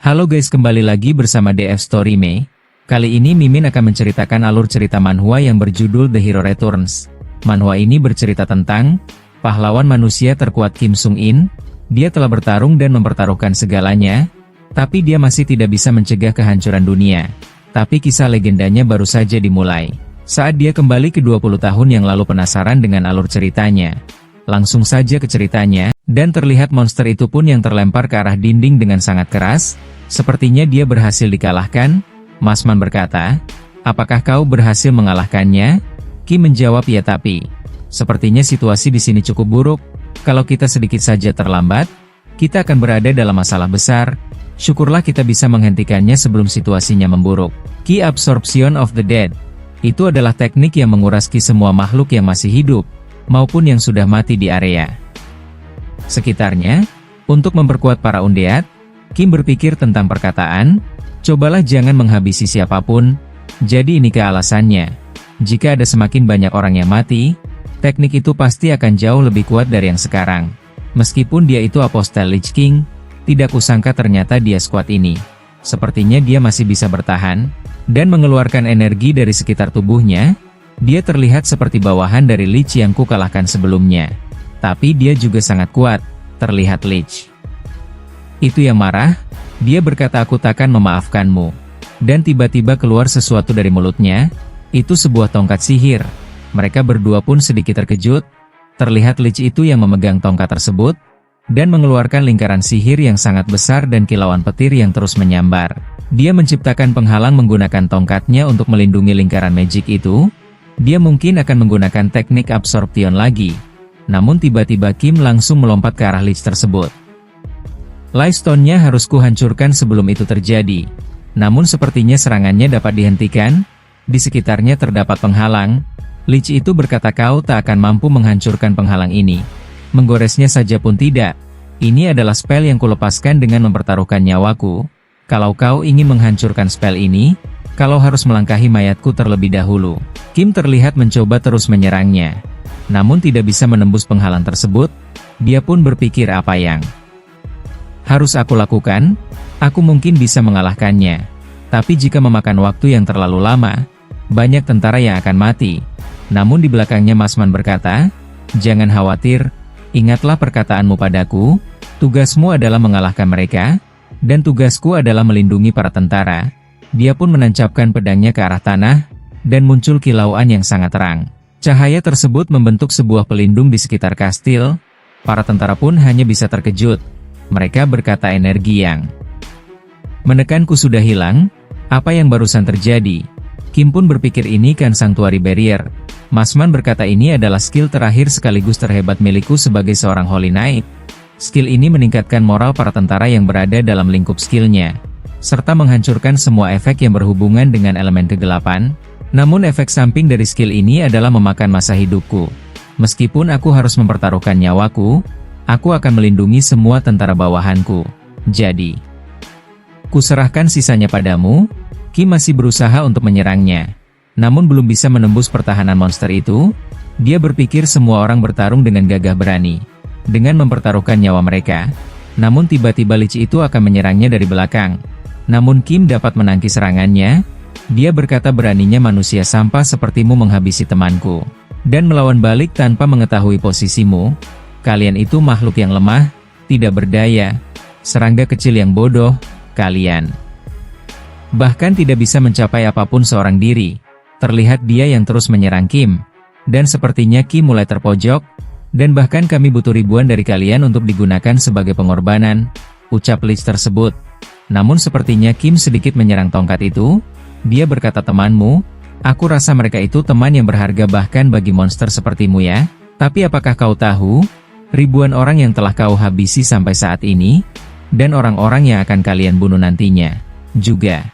Halo guys, kembali lagi bersama DF Story Mei. Kali ini Mimin akan menceritakan alur cerita manhwa yang berjudul The Hero Returns. Manhwa ini bercerita tentang pahlawan manusia terkuat Kim Sung In. Dia telah bertarung dan mempertaruhkan segalanya, tapi dia masih tidak bisa mencegah kehancuran dunia. Tapi kisah legendanya baru saja dimulai. Saat dia kembali ke 20 tahun yang lalu penasaran dengan alur ceritanya. Langsung saja ke ceritanya. Dan terlihat monster itu pun yang terlempar ke arah dinding dengan sangat keras. Sepertinya dia berhasil dikalahkan. Masman berkata, "Apakah kau berhasil mengalahkannya?" Kim menjawab, "Ya, tapi sepertinya situasi di sini cukup buruk. Kalau kita sedikit saja terlambat, kita akan berada dalam masalah besar. Syukurlah kita bisa menghentikannya sebelum situasinya memburuk." Ki Absorption of the Dead. Itu adalah teknik yang menguras ki semua makhluk yang masih hidup, maupun yang sudah mati di area sekitarnya. Untuk memperkuat para undead, Kim berpikir tentang perkataan, "Cobalah jangan menghabisi siapapun." Jadi ini alasannya. Jika ada semakin banyak orang yang mati, teknik itu pasti akan jauh lebih kuat dari yang sekarang. Meskipun dia itu Apostle Lich King, tidak kusangka ternyata dia sekuat ini. Sepertinya dia masih bisa bertahan, dan mengeluarkan energi dari sekitar tubuhnya. Dia terlihat seperti bawahan dari Lich yang kukalahkan sebelumnya. Tapi dia juga sangat kuat, terlihat Lich itu yang marah. Dia berkata, "Aku takkan memaafkanmu." Dan tiba-tiba keluar sesuatu dari mulutnya. Itu sebuah tongkat sihir. Mereka berdua pun sedikit terkejut. Terlihat Lich itu yang memegang tongkat tersebut, dan mengeluarkan lingkaran sihir yang sangat besar dan kilauan petir yang terus menyambar. Dia menciptakan penghalang menggunakan tongkatnya untuk melindungi lingkaran magic itu. Dia mungkin akan menggunakan teknik absorption lagi. Namun tiba-tiba Kim langsung melompat ke arah Lich tersebut. Lightstone-nya harus kuhancurkan sebelum itu terjadi. Namun sepertinya serangannya dapat dihentikan. Di sekitarnya terdapat penghalang. Lich itu berkata, "Kau tak akan mampu menghancurkan penghalang ini. Menggoresnya saja pun tidak. Ini adalah spell yang kulepaskan dengan mempertaruhkan nyawaku. Kalau kau ingin menghancurkan spell ini, kalau harus melangkahi mayatku terlebih dahulu." Kim terlihat mencoba terus menyerangnya. Namun tidak bisa menembus penghalang tersebut. Dia pun berpikir, apa yang harus aku lakukan? Aku mungkin bisa mengalahkannya. Tapi jika memakan waktu yang terlalu lama, banyak tentara yang akan mati. Namun di belakangnya Masman berkata, "Jangan khawatir, ingatlah perkataanmu padaku, tugasmu adalah mengalahkan mereka, dan tugasku adalah melindungi para tentara." Dia pun menancapkan pedangnya ke arah tanah, dan muncul kilauan yang sangat terang. Cahaya tersebut membentuk sebuah pelindung di sekitar kastil. Para tentara pun hanya bisa terkejut. Mereka berkata, "Energi yang menekanku sudah hilang. Apa yang barusan terjadi?" Kim pun berpikir, ini kan Sanctuary Barrier. Masman berkata, "Ini adalah skill terakhir sekaligus terhebat milikku sebagai seorang Holy Knight. Skill ini meningkatkan moral para tentara yang berada dalam lingkup skillnya, serta menghancurkan semua efek yang berhubungan dengan elemen kegelapan. Namun efek samping dari skill ini adalah memakan masa hidupku. Meskipun aku harus mempertaruhkan nyawaku, aku akan melindungi semua tentara bawahanku. Jadi, kuserahkan sisanya padamu." Kim masih berusaha untuk menyerangnya. Namun belum bisa menembus pertahanan monster itu. Dia berpikir semua orang bertarung dengan gagah berani, dengan mempertaruhkan nyawa mereka. Namun tiba-tiba Lich itu akan menyerangnya dari belakang. Namun Kim dapat menangkis serangannya. Dia berkata, "Beraninya manusia sampah sepertimu menghabisi temanku, dan melawan balik tanpa mengetahui posisimu. Kalian itu makhluk yang lemah, tidak berdaya, serangga kecil yang bodoh, kalian bahkan tidak bisa mencapai apapun seorang diri." Terlihat dia yang terus menyerang Kim, dan sepertinya Kim mulai terpojok, "Dan bahkan kami butuh ribuan dari kalian untuk digunakan sebagai pengorbanan," ucap Lich tersebut. Namun sepertinya Kim sedikit menyerang tongkat itu. Dia berkata, "Temanmu, aku rasa mereka itu teman yang berharga bahkan bagi monster sepertimu ya. Tapi apakah kau tahu, ribuan orang yang telah kau habisi sampai saat ini, dan orang-orang yang akan kalian bunuh nantinya, juga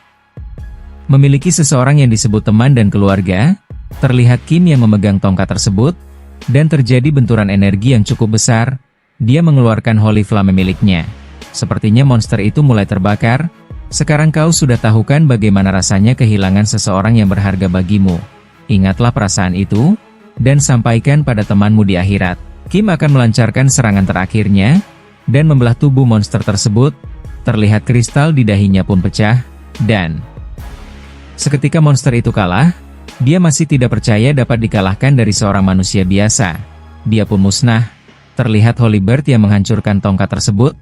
memiliki seseorang yang disebut teman dan keluarga?" Terlihat Kim yang memegang tongkat tersebut, dan terjadi benturan energi yang cukup besar. Dia mengeluarkan Holy Flame miliknya. Sepertinya monster itu mulai terbakar. "Sekarang kau sudah tahu kan bagaimana rasanya kehilangan seseorang yang berharga bagimu. Ingatlah perasaan itu, dan sampaikan pada temanmu di akhirat." Kim akan melancarkan serangan terakhirnya, dan membelah tubuh monster tersebut. Terlihat kristal di dahinya pun pecah, dan seketika monster itu kalah, dia masih tidak percaya dapat dikalahkan dari seorang manusia biasa. Dia pun musnah. Terlihat Holy Bird yang menghancurkan tongkat tersebut,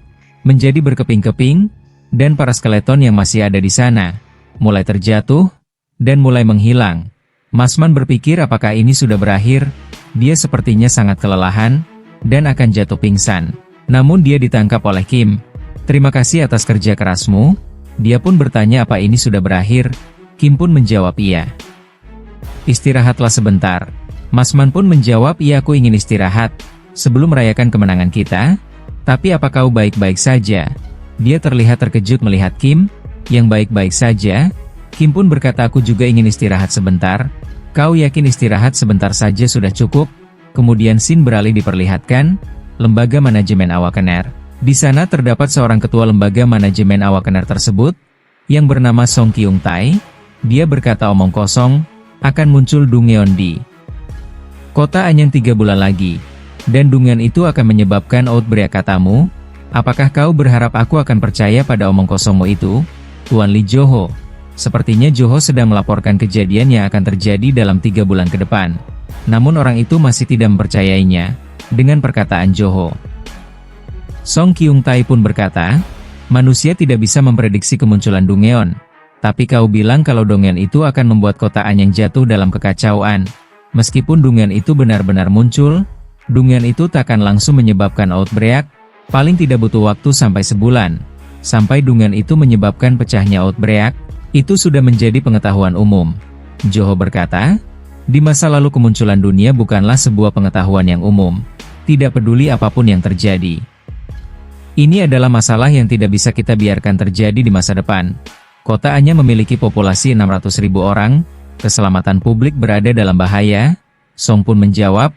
menjadi berkeping-keping, dan para skeleton yang masih ada di sana, mulai terjatuh, dan mulai menghilang. Masman berpikir apakah ini sudah berakhir, dia sepertinya sangat kelelahan, dan akan jatuh pingsan. Namun dia ditangkap oleh Kim. Terima kasih atas kerja kerasmu. Dia pun bertanya apa ini sudah berakhir. Kim pun menjawab iya. Istirahatlah sebentar. Masman pun menjawab iya, aku ingin istirahat sebelum merayakan kemenangan kita. Tapi apa kau baik-baik saja? Dia terlihat terkejut melihat Kim, yang baik-baik saja. Kim pun berkata aku juga ingin istirahat sebentar. Kau yakin istirahat sebentar saja sudah cukup? Kemudian scene beralih diperlihatkan, lembaga manajemen Awakener. Di sana terdapat seorang ketua lembaga manajemen Awakener tersebut, yang bernama Song Kyung Tae. Dia berkata omong kosong, akan muncul Dungeon di kota Anyang 3 bulan lagi. Dan Dungeon itu akan menyebabkan outbreak katamu. Apakah kau berharap aku akan percaya pada omong kosongmu itu? Tuan Lee Joho. Sepertinya Joho sedang melaporkan kejadian yang akan terjadi dalam 3 bulan ke depan. Namun orang itu masih tidak mempercayainya, dengan perkataan Joho. Song Kyung Tae pun berkata, manusia tidak bisa memprediksi kemunculan Dungeon. Tapi kau bilang kalau Dungeon itu akan membuat kota Anyang jatuh dalam kekacauan. Meskipun Dungeon itu benar-benar muncul, Dungeon itu takkan langsung menyebabkan outbreak, paling tidak butuh waktu sampai sebulan. Sampai Dungeon itu menyebabkan pecahnya outbreak, itu sudah menjadi pengetahuan umum. Joho berkata, di masa lalu kemunculan dunia bukanlah sebuah pengetahuan yang umum. Tidak peduli apapun yang terjadi. Ini adalah masalah yang tidak bisa kita biarkan terjadi di masa depan. Kota Anyang memiliki populasi 600.000 orang, keselamatan publik berada dalam bahaya. Song pun menjawab,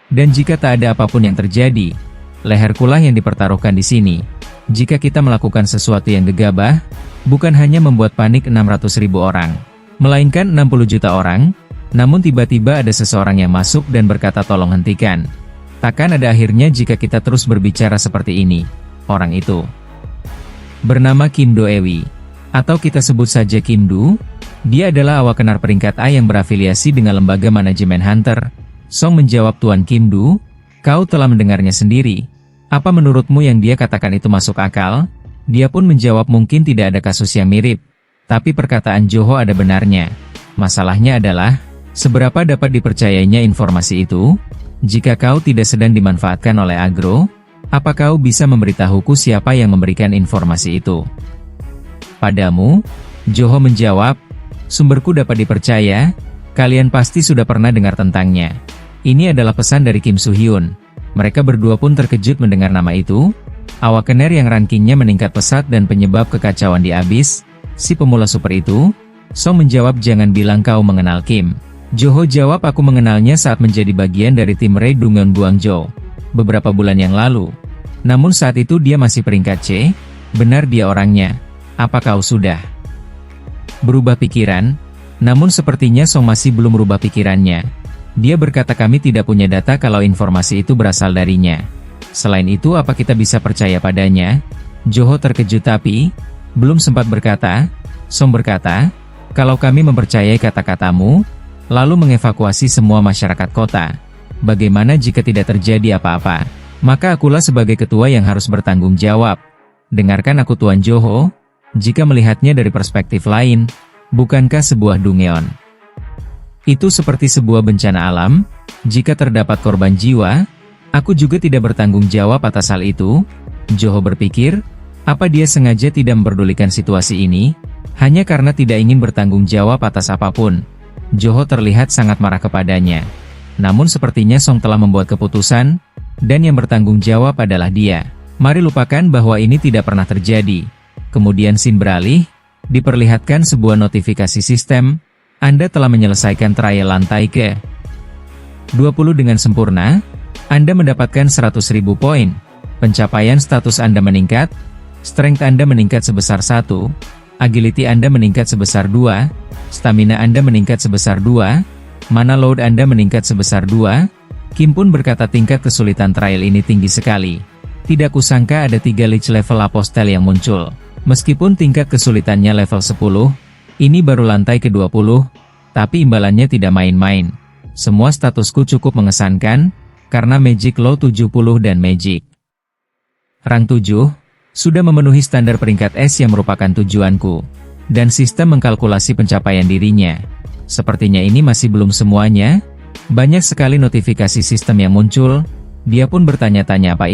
dan jika tak ada apapun yang terjadi, leherkulah yang dipertaruhkan di sini. Jika kita melakukan sesuatu yang gegabah, bukan hanya membuat panik 600.000 orang, melainkan 60 juta orang. Namun tiba-tiba ada seseorang yang masuk dan berkata tolong hentikan. Takkan ada akhirnya jika kita terus berbicara seperti ini. Orang itu bernama Kim Do Ewi, atau kita sebut saja Kim Do. Dia adalah Awakener peringkat A yang berafiliasi dengan lembaga manajemen Hunter. Song menjawab Tuan Kim Do, kau telah mendengarnya sendiri. Apa menurutmu yang dia katakan itu masuk akal? Dia pun menjawab mungkin tidak ada kasus yang mirip. Tapi perkataan Joho ada benarnya. Masalahnya adalah, seberapa dapat dipercayainya informasi itu? Jika kau tidak sedang dimanfaatkan oleh Agro, apa kau bisa memberitahuku siapa yang memberikan informasi itu? Padamu? Joho menjawab, sumberku dapat dipercaya, kalian pasti sudah pernah dengar tentangnya. Ini adalah pesan dari Kim Soo Hyun. Mereka berdua pun terkejut mendengar nama itu. Awakener yang rankingnya meningkat pesat dan penyebab kekacauan di Abyss, si pemula super itu. Song menjawab jangan bilang kau mengenal Kim. Joho jawab aku mengenalnya saat menjadi bagian dari tim Raid Dungeon Guangzhou beberapa bulan yang lalu. Namun saat itu dia masih peringkat C. Benar dia orangnya. Apa kau sudah berubah pikiran? Namun sepertinya Song masih belum berubah pikirannya. Dia berkata kami tidak punya data kalau informasi itu berasal darinya. Selain itu apa kita bisa percaya padanya? Joho terkejut tapi belum sempat berkata. Song berkata, kalau kami mempercayai kata-katamu, lalu mengevakuasi semua masyarakat kota, bagaimana jika tidak terjadi apa-apa? Maka akulah sebagai ketua yang harus bertanggung jawab. Dengarkan aku Tuan Joho, jika melihatnya dari perspektif lain, bukankah sebuah Dungeon itu seperti sebuah bencana alam? Jika terdapat korban jiwa, aku juga tidak bertanggung jawab atas hal itu. Joho berpikir, apa dia sengaja tidak memperdulikan situasi ini, hanya karena tidak ingin bertanggung jawab atas apapun? Joho terlihat sangat marah kepadanya. Namun sepertinya Song telah membuat keputusan, dan yang bertanggung jawab adalah dia. Mari lupakan bahwa ini tidak pernah terjadi. Kemudian scene beralih, diperlihatkan sebuah notifikasi sistem, Anda telah menyelesaikan trial lantai ke 20 dengan sempurna, Anda mendapatkan 100.000 poin, pencapaian status Anda meningkat, strength Anda meningkat sebesar 1, agility Anda meningkat sebesar 2, stamina Anda meningkat sebesar 2, mana load Anda meningkat sebesar 2. Kim pun berkata tingkat kesulitan trial ini tinggi sekali. Tidak kusangka ada 3 lich level apostel yang muncul. Meskipun tingkat kesulitannya level 10, ini baru lantai ke-20, tapi imbalannya tidak main-main. Semua statusku cukup mengesankan, karena Magic Low 70 dan Magic Rank 7, sudah memenuhi standar peringkat S yang merupakan tujuanku, dan sistem mengkalkulasi pencapaian dirinya. Sepertinya ini masih belum semuanya, banyak sekali notifikasi sistem yang muncul, dia pun bertanya-tanya apa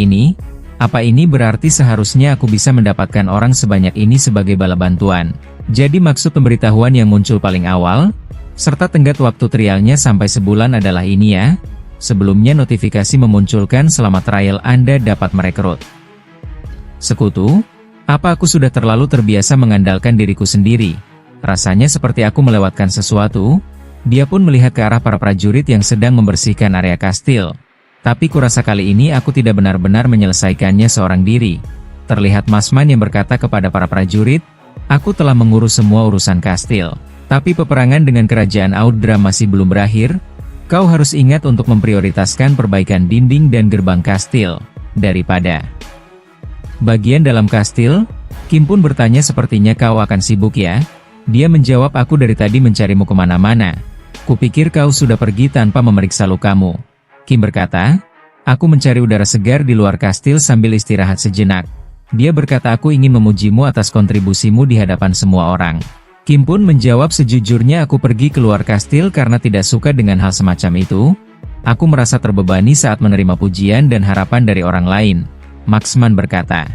ini berarti seharusnya aku bisa mendapatkan orang sebanyak ini sebagai bala bantuan. Jadi maksud pemberitahuan yang muncul paling awal, serta tenggat waktu trialnya sampai sebulan adalah ini ya. Sebelumnya notifikasi memunculkan selama trial Anda dapat merekrut sekutu. Apa aku sudah terlalu terbiasa mengandalkan diriku sendiri? Rasanya seperti aku melewatkan sesuatu. Dia pun melihat ke arah para prajurit yang sedang membersihkan area kastil. Tapi kurasa kali ini aku tidak benar-benar menyelesaikannya seorang diri. Terlihat Masman yang berkata kepada para prajurit, aku telah mengurus semua urusan kastil. Tapi peperangan dengan kerajaan Audra masih belum berakhir. Kau harus ingat untuk memprioritaskan perbaikan dinding dan gerbang kastil, daripada bagian dalam kastil. Kim pun bertanya, sepertinya kau akan sibuk ya? Dia menjawab, aku dari tadi mencarimu kemana-mana. Kupikir kau sudah pergi tanpa memeriksa lukamu. Kim berkata, aku mencari udara segar di luar kastil sambil istirahat sejenak. Dia berkata, aku ingin memujimu atas kontribusimu di hadapan semua orang. Kim pun menjawab, sejujurnya aku pergi keluar kastil karena tidak suka dengan hal semacam itu. Aku merasa terbebani saat menerima pujian dan harapan dari orang lain. Maxman berkata,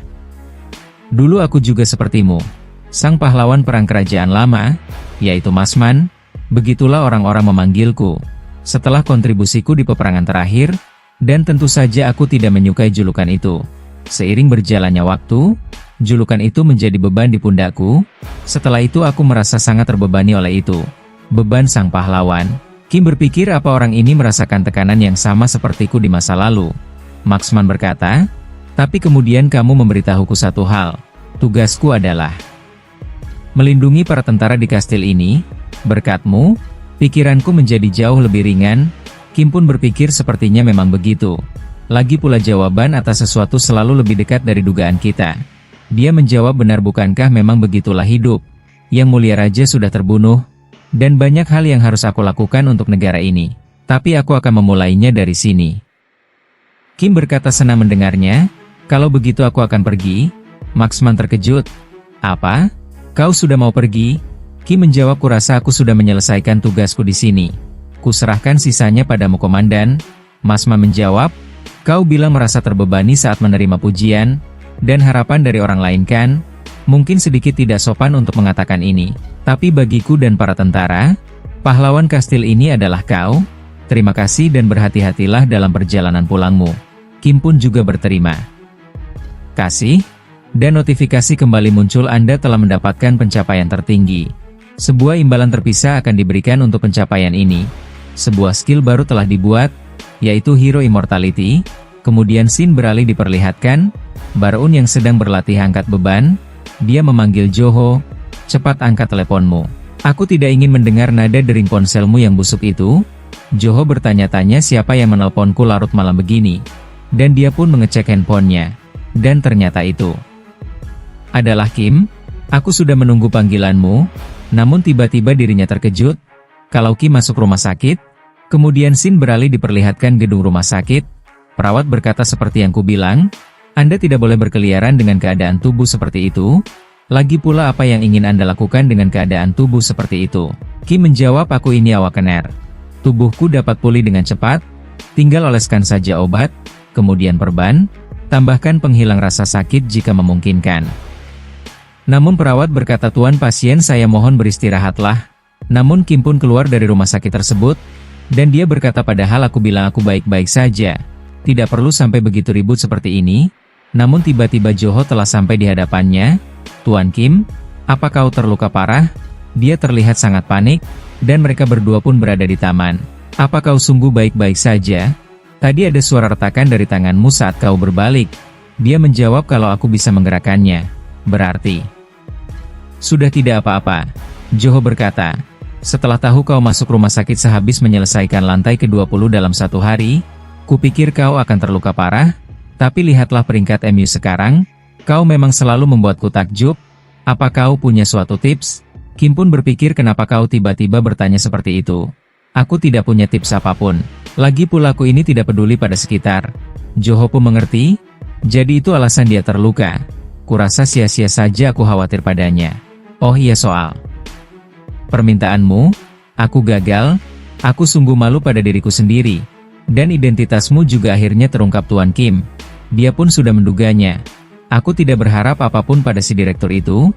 dulu aku juga sepertimu. Sang pahlawan perang kerajaan lama, yaitu Masman, begitulah orang-orang memanggilku. Setelah kontribusiku di peperangan terakhir, dan tentu saja aku tidak menyukai julukan itu. Seiring berjalannya waktu, julukan itu menjadi beban di pundakku. Setelah itu aku merasa sangat terbebani oleh itu. Beban sang pahlawan. Kim berpikir, apa orang ini merasakan tekanan yang sama sepertiku di masa lalu? Maxman berkata, tapi kemudian kamu memberitahuku satu hal. Tugasku adalah melindungi para tentara di kastil ini. Berkatmu, pikiranku menjadi jauh lebih ringan. Kim pun berpikir sepertinya memang begitu. Lagi pula jawaban atas sesuatu selalu lebih dekat dari dugaan kita. Dia menjawab, benar bukankah memang begitulah hidup? Yang mulia raja sudah terbunuh, dan banyak hal yang harus aku lakukan untuk negara ini. Tapi aku akan memulainya dari sini. Kim berkata senang mendengarnya. Kalau begitu aku akan pergi. Maxman terkejut. Apa? Kau sudah mau pergi? Kim menjawab, kurasa aku sudah menyelesaikan tugasku di sini. Kuserahkan sisanya padamu, komandan. Masman menjawab, kau bilang merasa terbebani saat menerima pujian dan harapan dari orang lain kan? Mungkin sedikit tidak sopan untuk mengatakan ini, tapi bagiku dan para tentara, pahlawan kastil ini adalah kau. Terima kasih dan berhati-hatilah dalam perjalanan pulangmu. Kim pun juga berterima kasih, dan notifikasi kembali muncul, Anda telah mendapatkan pencapaian tertinggi. Sebuah imbalan terpisah akan diberikan untuk pencapaian ini. Sebuah skill baru telah dibuat, yaitu Hero Immortality. Kemudian scene beralih diperlihatkan, Barun yang sedang berlatih angkat beban. Dia memanggil Joho, cepat angkat teleponmu. Aku tidak ingin mendengar nada dering ponselmu yang busuk itu. Joho bertanya-tanya siapa yang menelponku larut malam begini. Dan dia pun mengecek handphonenya. Dan ternyata itu adalah Kim. Aku sudah menunggu panggilanmu. Namun tiba-tiba dirinya terkejut. Kalau Kim masuk rumah sakit. Kemudian scene beralih diperlihatkan gedung rumah sakit. Perawat berkata, seperti yang kubilang, Anda tidak boleh berkeliaran dengan keadaan tubuh seperti itu. Lagi pula apa yang ingin Anda lakukan dengan keadaan tubuh seperti itu? Kim menjawab, aku ini awakener. Tubuhku dapat pulih dengan cepat. Tinggal oleskan saja obat. Kemudian perban. Tambahkan penghilang rasa sakit jika memungkinkan. Namun perawat berkata, tuan pasien, saya mohon beristirahatlah. Namun Kim pun keluar dari rumah sakit tersebut. Dan dia berkata, padahal aku bilang aku baik-baik saja. Tidak perlu sampai begitu ribut seperti ini. Namun tiba-tiba Joho telah sampai di hadapannya. Tuan Kim, apa kau terluka parah? Dia terlihat sangat panik. Dan mereka berdua pun berada di taman. Apa kau sungguh baik-baik saja? Tadi ada suara retakan dari tanganmu saat kau berbalik. Dia menjawab, kalau aku bisa menggerakkannya. Berarti sudah tidak apa-apa. Joho berkata, setelah tahu kau masuk rumah sakit sehabis menyelesaikan lantai ke-20 dalam satu hari, kupikir kau akan terluka parah. Tapi lihatlah peringkat MU sekarang. Kau memang selalu membuatku takjub. Apa kau punya suatu tips? Kim pun berpikir kenapa kau tiba-tiba bertanya seperti itu. Aku tidak punya tips apapun. Lagi pula aku ini tidak peduli pada sekitar. Joho pun mengerti. Jadi itu alasan dia terluka. Kurasa sia-sia saja aku khawatir padanya. Oh iya soal permintaanmu, aku gagal. Aku sungguh malu pada diriku sendiri. Dan identitasmu juga akhirnya terungkap Tuan Kim. Dia pun sudah menduganya. Aku tidak berharap apapun pada si direktur itu.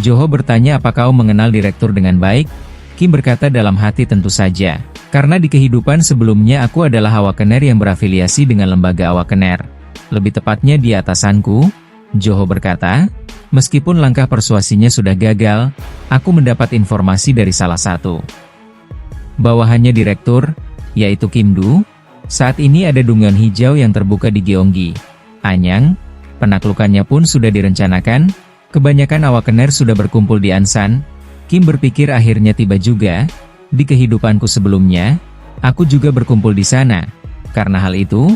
Joho bertanya apa kau mengenal direktur dengan baik? Kim berkata dalam hati tentu saja. Karena di kehidupan sebelumnya aku adalah awakener yang berafiliasi dengan lembaga awakener. Lebih tepatnya di atasanku. Joho berkata, meskipun langkah persuasinya sudah gagal, aku mendapat informasi dari salah satu bawahannya direktur, yaitu Kim Du. Saat ini ada dungeon hijau yang terbuka di Gyeonggi. Anyang, penaklukannya pun sudah direncanakan. Kebanyakan awakener sudah berkumpul di Ansan. Kim berpikir akhirnya tiba juga. Di kehidupanku sebelumnya, aku juga berkumpul di sana. Karena hal itu,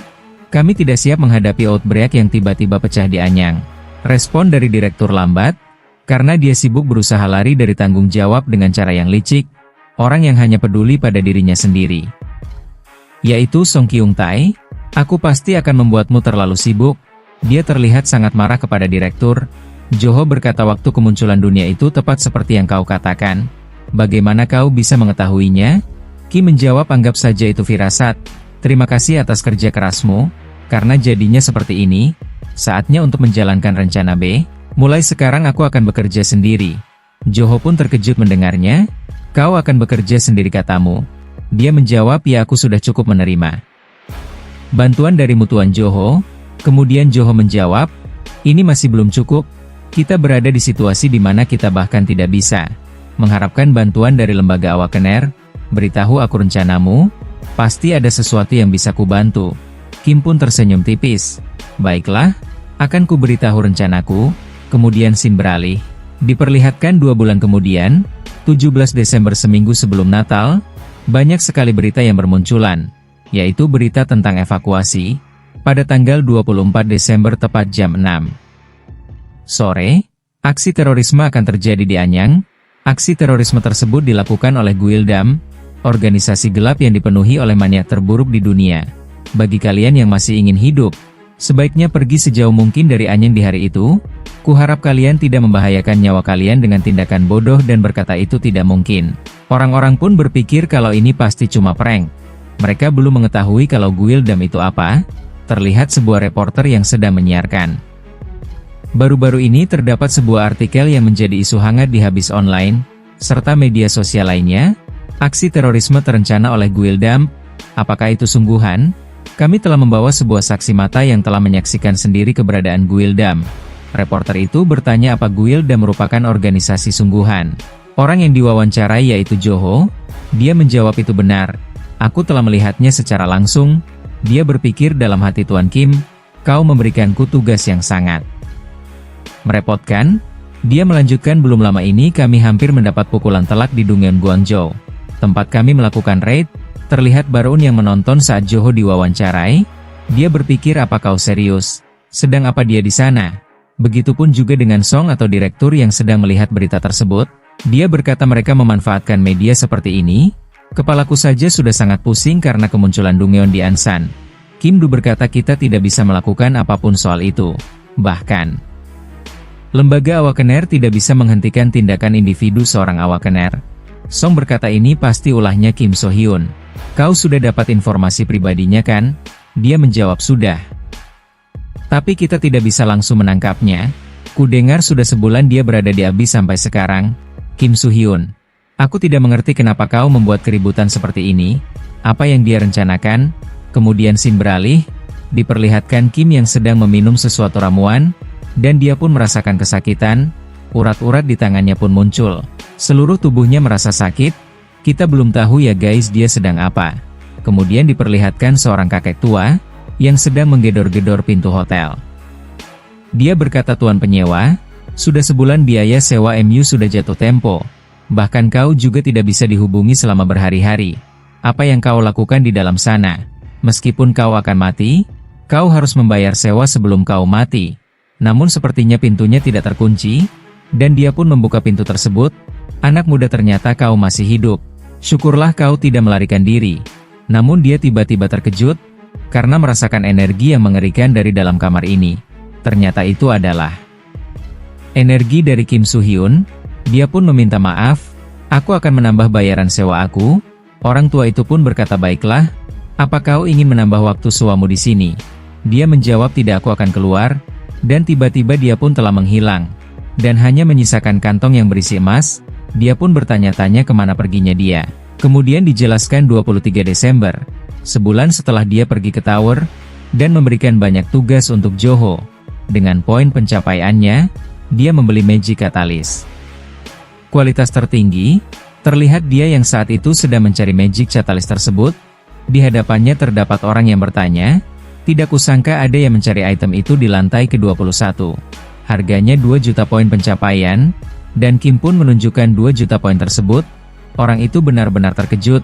kami tidak siap menghadapi outbreak yang tiba-tiba pecah di Anyang. Respon dari direktur lambat, karena dia sibuk berusaha lari dari tanggung jawab dengan cara yang licik, orang yang hanya peduli pada dirinya sendiri. Yaitu Song Kyung Tae, aku pasti akan membuatmu terlalu sibuk. Dia terlihat sangat marah kepada direktur. Joho berkata waktu kemunculan dunia itu tepat seperti yang kau katakan. Bagaimana kau bisa mengetahuinya? Kim menjawab anggap saja itu firasat. Terima kasih atas kerja kerasmu, karena jadinya seperti ini. Saatnya untuk menjalankan rencana B. Mulai sekarang aku akan bekerja sendiri. Joho pun terkejut mendengarnya. Kau akan bekerja sendiri katamu. Dia menjawab ya aku sudah cukup menerima bantuan darimu Tuan Joho. Kemudian Joho menjawab, ini masih belum cukup. Kita berada di situasi di mana kita bahkan tidak bisa mengharapkan bantuan dari lembaga awakener. Beritahu aku rencanamu. Pasti ada sesuatu yang bisa kubantu. Kim pun tersenyum tipis. Baiklah, akan kuberitahu rencanaku. Kemudian Sin beralih. Diperlihatkan 2 bulan kemudian, 17 Desember seminggu sebelum Natal, banyak sekali berita yang bermunculan, yaitu berita tentang evakuasi, pada tanggal 24 Desember tepat jam 6 sore, aksi terorisme akan terjadi di Anyang. Aksi terorisme tersebut dilakukan oleh Guildam, organisasi gelap yang dipenuhi oleh maniak terburuk di dunia. Bagi kalian yang masih ingin hidup, sebaiknya pergi sejauh mungkin dari Anyang di hari itu. Kuharap kalian tidak membahayakan nyawa kalian dengan tindakan bodoh dan berkata itu tidak mungkin. Orang-orang pun berpikir kalau ini pasti cuma prank. Mereka belum mengetahui kalau Guildam itu apa. Terlihat sebuah reporter yang sedang menyiarkan. Baru-baru ini terdapat sebuah artikel yang menjadi isu hangat di Habis Online, serta media sosial lainnya. Aksi terorisme terencana oleh Guildam. Apakah itu sungguhan? Kami telah membawa sebuah saksi mata yang telah menyaksikan sendiri keberadaan Guildam. Reporter itu bertanya apa Guildam merupakan organisasi sungguhan. Orang yang diwawancarai yaitu Joho. Dia menjawab itu benar. Aku telah melihatnya secara langsung. Dia berpikir dalam hati Tuan Kim, kau memberikanku tugas yang sangat merepotkan. Dia melanjutkan belum lama ini kami hampir mendapat pukulan telak di Dungeon Guangzhou. Tempat kami melakukan raid, terlihat Barun yang menonton saat Joho diwawancarai. Dia berpikir apa kau serius? Sedang apa dia di sana? Begitupun juga dengan Song atau direktur yang sedang melihat berita tersebut. Dia berkata mereka memanfaatkan media seperti ini. Kepalaku saja sudah sangat pusing karena kemunculan Dungeon di Ansan. Kim Du berkata kita tidak bisa melakukan apapun soal itu. Bahkan, lembaga awakener tidak bisa menghentikan tindakan individu seorang awakener. Song berkata ini pasti ulahnya Kim So Hyun. Kau sudah dapat informasi pribadinya kan? Dia menjawab sudah. Tapi kita tidak bisa langsung menangkapnya. Ku dengar sudah sebulan dia berada di Abyss sampai sekarang. Kim So Hyun. Aku tidak mengerti kenapa kau membuat keributan seperti ini. Apa yang dia rencanakan? Kemudian Sin beralih. Diperlihatkan Kim yang sedang meminum sesuatu ramuan. Dan dia pun merasakan kesakitan. Urat-urat di tangannya pun muncul. Seluruh tubuhnya merasa sakit. Kita belum tahu ya guys dia sedang apa. Kemudian diperlihatkan seorang kakek tua yang sedang menggedor-gedor pintu hotel. Dia berkata Tuan penyewa, sudah sebulan biaya sewa MU sudah jatuh tempo. Bahkan kau juga tidak bisa dihubungi selama berhari-hari. Apa yang kau lakukan di dalam sana? Meskipun kau akan mati, kau harus membayar sewa sebelum kau mati. Namun sepertinya pintunya tidak terkunci. dan dia pun membuka pintu tersebut. Anak muda, ternyata kau masih hidup. Syukurlah kau tidak melarikan diri. Namun dia tiba-tiba terkejut, karena merasakan energi yang mengerikan dari dalam kamar ini. Ternyata itu adalah energi dari Kim Soo-hyun. Dia pun meminta maaf, aku akan menambah bayaran sewa aku. Orang tua itu pun berkata, baiklah, apa kau ingin menambah waktu sewamu di sini? Dia menjawab, tidak, aku akan keluar. Dan tiba-tiba dia pun telah menghilang, dan hanya menyisakan kantong yang berisi emas. Dia pun bertanya-tanya kemana perginya dia. Kemudian dijelaskan 23 Desember, sebulan setelah dia pergi ke tower, dan memberikan banyak tugas untuk Joho. Dengan poin pencapaiannya, dia membeli Magic Catalyst kualitas tertinggi. Terlihat dia yang saat itu sedang mencari Magic Catalyst tersebut. Di hadapannya terdapat orang yang bertanya, tidak kusangka ada yang mencari item itu di lantai ke-21. Harganya 2 juta poin pencapaian, dan Kim pun menunjukkan 2 juta poin tersebut. Orang itu benar-benar terkejut.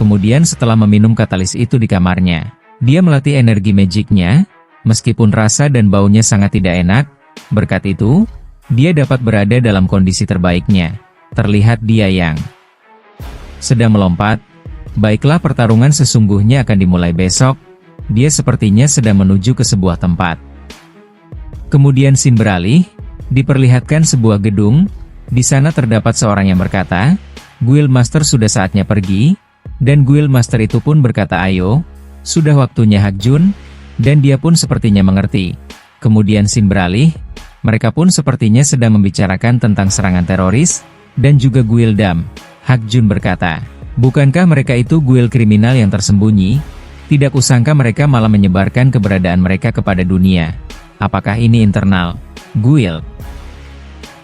Kemudian setelah meminum katalis itu di kamarnya, dia melatih energi magicnya, meskipun rasa dan baunya sangat tidak enak. Berkat itu, dia dapat berada dalam kondisi terbaiknya. Terlihat dia yang sedang melompat. Baiklah, pertarungan sesungguhnya akan dimulai besok. Dia sepertinya sedang menuju ke sebuah tempat. Kemudian scene beralih, diperlihatkan sebuah gedung. Di sana terdapat seorang yang berkata, Guild Master sudah saatnya pergi. Dan Guild Master itu pun berkata, ayo, sudah waktunya Hak Jun. Dan dia pun sepertinya mengerti. Kemudian scene beralih, mereka pun sepertinya sedang membicarakan tentang serangan teroris, dan juga Guild Dam. Hak Jun berkata, bukankah mereka itu guild kriminal yang tersembunyi? Tidak kusangka mereka malah menyebarkan keberadaan mereka kepada dunia. Apakah ini internal guild?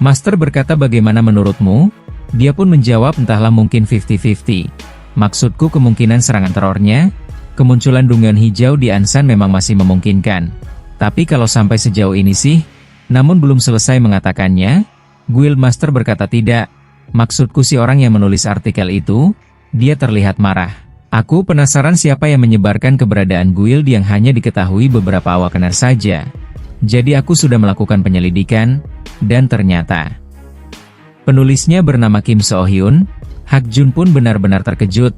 Master berkata, bagaimana menurutmu? Dia pun menjawab, entahlah, mungkin 50-50. Maksudku, kemungkinan serangan terornya, kemunculan dungan hijau di Ansan memang masih memungkinkan. Tapi kalau sampai sejauh ini sih, namun belum selesai mengatakannya, Guild Master berkata, tidak. Maksudku si orang yang menulis artikel itu, dia terlihat marah. Aku penasaran siapa yang menyebarkan keberadaan guild yang hanya diketahui beberapa awakener saja. Jadi aku sudah melakukan penyelidikan, dan ternyata penulisnya bernama Kim Soo-hyun. Hak Jun pun benar-benar terkejut.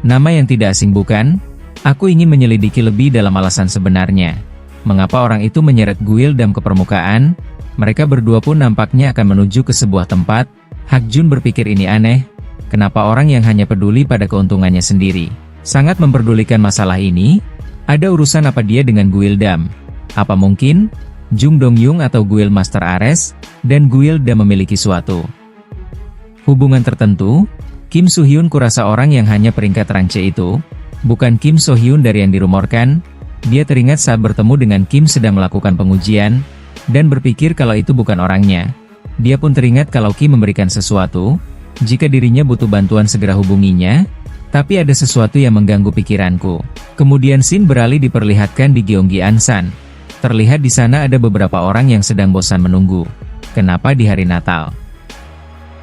Nama yang tidak asing bukan? Aku ingin menyelidiki lebih dalam alasan sebenarnya. Mengapa orang itu menyeret Guild Dam ke permukaan? Mereka berdua pun nampaknya akan menuju ke sebuah tempat. Hak Jun berpikir ini aneh. Kenapa orang yang hanya peduli pada keuntungannya sendiri sangat memperdulikan masalah ini? Ada urusan apa dia dengan Guild Dam? Apa mungkin Jung Dong-yung atau Guild Master Ares dan Guild Dam memiliki suatu hubungan tertentu? Kim Soo-hyun kurasa orang yang hanya peringkat rank C itu bukan Kim Soo-hyun dari yang dirumorkan. Dia teringat saat bertemu dengan Kim sedang melakukan pengujian, dan berpikir kalau itu bukan orangnya. Dia pun teringat kalau Kim memberikan sesuatu, jika dirinya butuh bantuan segera hubunginya. Tapi ada sesuatu yang mengganggu pikiranku. Kemudian scene beralih diperlihatkan di Gyeonggi Ansan. Terlihat di sana ada beberapa orang yang sedang bosan menunggu. Kenapa di hari Natal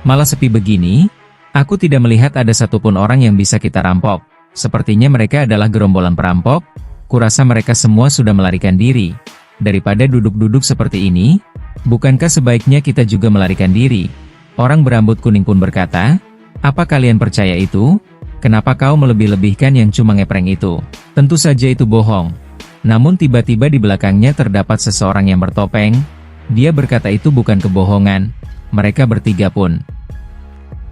malah sepi begini? Aku tidak melihat ada satupun orang yang bisa kita rampok. Sepertinya mereka adalah gerombolan perampok. Kurasa mereka semua sudah melarikan diri. Daripada duduk-duduk seperti ini, bukankah sebaiknya kita juga melarikan diri? Orang berambut kuning pun berkata, apa kalian percaya itu? Kenapa kau melebih-lebihkan yang cuma ngepreng itu? Tentu saja itu bohong. Namun tiba-tiba di belakangnya terdapat seseorang yang bertopeng. Dia berkata itu bukan kebohongan. Mereka bertiga pun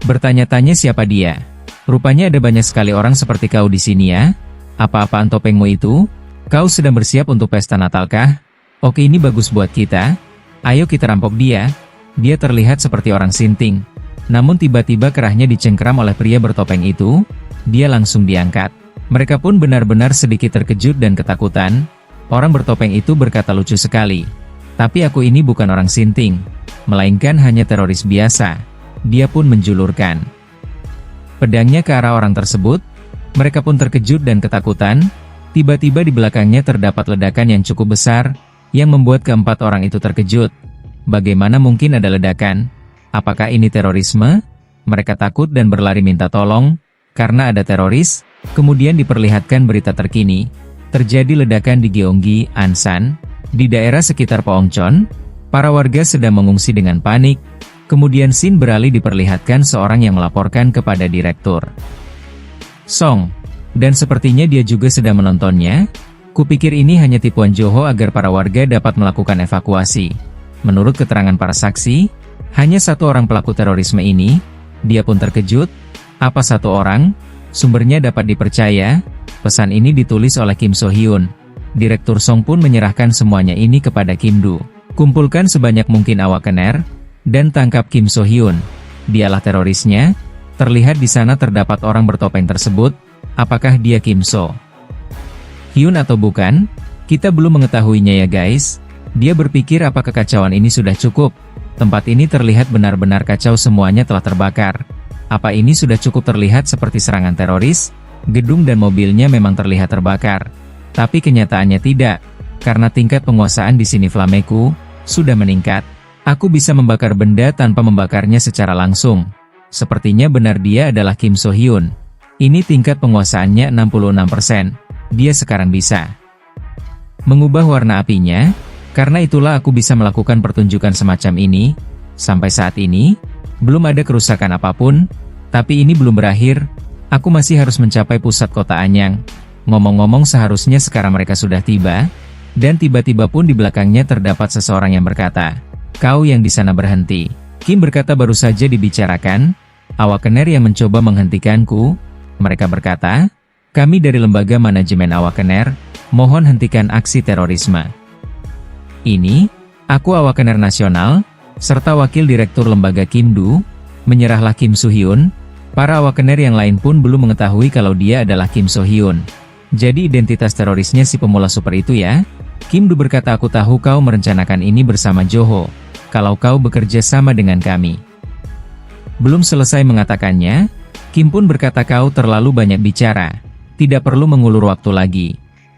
bertanya-tanya siapa dia. Rupanya ada banyak sekali orang seperti kau di sini ya. Apa-apaan topengmu itu? Kau sedang bersiap untuk pesta Natalkah? Oke, ini bagus buat kita. Ayo kita rampok dia. Dia terlihat seperti orang sinting. Namun tiba-tiba kerahnya dicengkeram oleh pria bertopeng itu. Dia langsung diangkat. Mereka pun benar-benar sedikit terkejut dan ketakutan. Orang bertopeng itu berkata, lucu sekali. Tapi aku ini bukan orang sinting, melainkan hanya teroris biasa. Dia pun menjulurkan pedangnya ke arah orang tersebut. Mereka pun terkejut dan ketakutan. Tiba-tiba di belakangnya terdapat ledakan yang cukup besar, yang membuat keempat orang itu terkejut. Bagaimana mungkin ada ledakan? Apakah ini terorisme? Mereka takut dan berlari minta tolong, karena ada teroris. Kemudian diperlihatkan berita terkini. Terjadi ledakan di Gyeonggi Ansan, di daerah sekitar Pyeongchon. Para warga sedang mengungsi dengan panik. Kemudian scene beralih diperlihatkan seorang yang melaporkan kepada Direktur Song. Dan sepertinya dia juga sedang menontonnya. Kupikir ini hanya tipuan Joho agar para warga dapat melakukan evakuasi. Menurut keterangan para saksi, hanya satu orang pelaku terorisme ini. Dia pun terkejut. Apa satu orang? Sumbernya dapat dipercaya. Pesan ini ditulis oleh Kim So Hyun. Direktur Song pun menyerahkan semuanya ini kepada Kim Do. Kumpulkan sebanyak mungkin awak KNR, dan tangkap Kim So Hyun. Dialah terorisnya. Terlihat di sana terdapat orang bertopeng tersebut. Apakah dia Kim So Hyun atau bukan? Kita belum mengetahuinya ya guys. Dia berpikir apa kekacauan ini sudah cukup. Tempat ini terlihat benar-benar kacau, semuanya telah terbakar. Apa ini sudah cukup terlihat seperti serangan teroris? Gedung dan mobilnya memang terlihat terbakar. Tapi kenyataannya tidak. Karena tingkat penguasaan di sini Flameku sudah meningkat. Aku bisa membakar benda tanpa membakarnya secara langsung. Sepertinya benar dia adalah Kim So Hyun. Ini tingkat penguasaannya 66%. Dia sekarang bisa mengubah warna apinya. Karena itulah aku bisa melakukan pertunjukan semacam ini. Sampai saat ini, belum ada kerusakan apapun. Tapi ini belum berakhir. Aku masih harus mencapai pusat kota Anyang. Ngomong-ngomong, seharusnya sekarang mereka sudah tiba. Dan tiba-tiba pun di belakangnya terdapat seseorang yang berkata, "Kau yang di sana berhenti." Kim berkata, "Baru saja dibicarakan. Awak KNR yang mencoba menghentikanku." Mereka berkata, "Kami dari lembaga manajemen awak KNR, mohon hentikan aksi terorisme ini." Aku awak KNR nasional, serta wakil direktur lembaga Kim Do. Menyerahlah Kim So Hyun. Para awak KNR yang lain pun belum mengetahui kalau dia adalah Kim So Hyun. Jadi identitas terorisnya si pemula super itu ya? Kim Do berkata, "Aku tahu kau merencanakan ini bersama Joho. Kalau kau bekerja sama dengan kami." Belum selesai mengatakannya, Kim pun berkata, "Kau terlalu banyak bicara. Tidak perlu mengulur waktu lagi.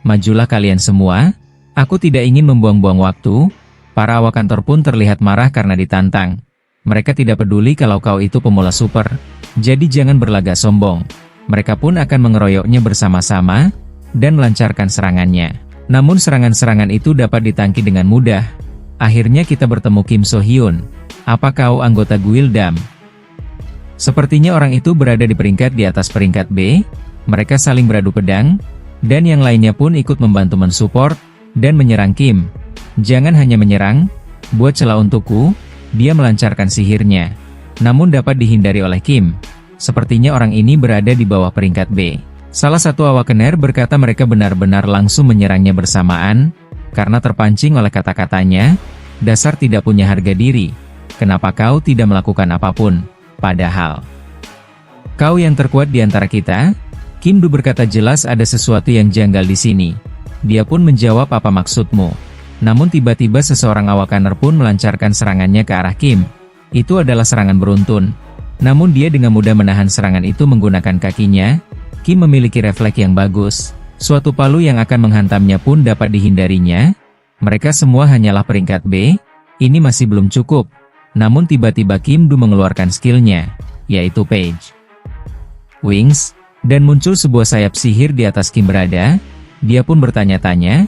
Majulah kalian semua. Aku tidak ingin membuang-buang waktu." Para awak kantor pun terlihat marah karena ditantang. Mereka tidak peduli kalau kau itu pemula super. Jadi jangan berlagak sombong. Mereka pun akan mengeroyoknya bersama-sama, dan melancarkan serangannya. Namun serangan-serangan itu dapat ditangki dengan mudah. Akhirnya kita bertemu Kim So Hyun. Apa kau anggota Guildam? Sepertinya orang itu berada di peringkat di atas peringkat B. Mereka saling beradu pedang, dan yang lainnya pun ikut membantu mensupport, dan menyerang Kim. Jangan hanya menyerang, buat celah untukku. Dia melancarkan sihirnya. Namun dapat dihindari oleh Kim. Sepertinya orang ini berada di bawah peringkat B. Salah satu awak KNR berkata mereka benar-benar langsung menyerangnya bersamaan, karena terpancing oleh kata-katanya, "Dasar tidak punya harga diri. Kenapa kau tidak melakukan apapun? Padahal kau yang terkuat di antara kita." Kim Do berkata, "Jelas ada sesuatu yang janggal di sini." Dia pun menjawab, "Apa maksudmu?" Namun tiba-tiba seseorang awak KNR pun melancarkan serangannya ke arah Kim. Itu adalah serangan beruntun. Namun dia dengan mudah menahan serangan itu menggunakan kakinya. Kim memiliki refleks yang bagus. Suatu palu yang akan menghantamnya pun dapat dihindarinya. Mereka semua hanyalah peringkat B. Ini masih belum cukup. Namun tiba-tiba Kim Do mengeluarkan skillnya, yaitu Page Wings, dan muncul sebuah sayap sihir di atas Kim berada. Dia pun bertanya-tanya.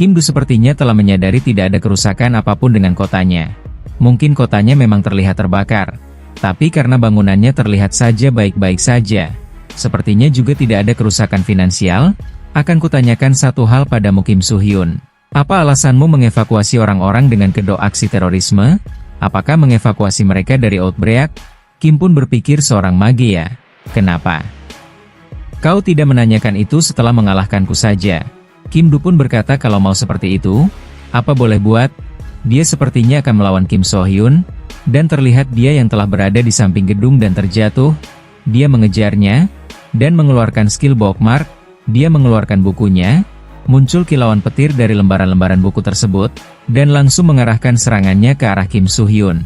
Kim Do sepertinya telah menyadari tidak ada kerusakan apapun dengan kotanya. Mungkin kotanya memang terlihat terbakar. Tapi karena bangunannya terlihat saja baik-baik saja. Sepertinya juga tidak ada kerusakan finansial. Akan kutanyakan satu hal padamu Kim So Hyun. Apa alasanmu mengevakuasi orang-orang dengan kedok aksi terorisme? Apakah mengevakuasi mereka dari outbreak? Kim pun berpikir seorang mage ya. Kenapa kau tidak menanyakan itu setelah mengalahkanku saja? Kim Do pun berkata kalau mau seperti itu, apa boleh buat? Dia sepertinya akan melawan Kim So Hyun, dan terlihat dia yang telah berada di samping gedung dan terjatuh. Dia mengejarnya, dan mengeluarkan skill bookmark. Dia mengeluarkan bukunya, muncul kilauan petir dari lembaran-lembaran buku tersebut, dan langsung mengarahkan serangannya ke arah Kim So Hyun.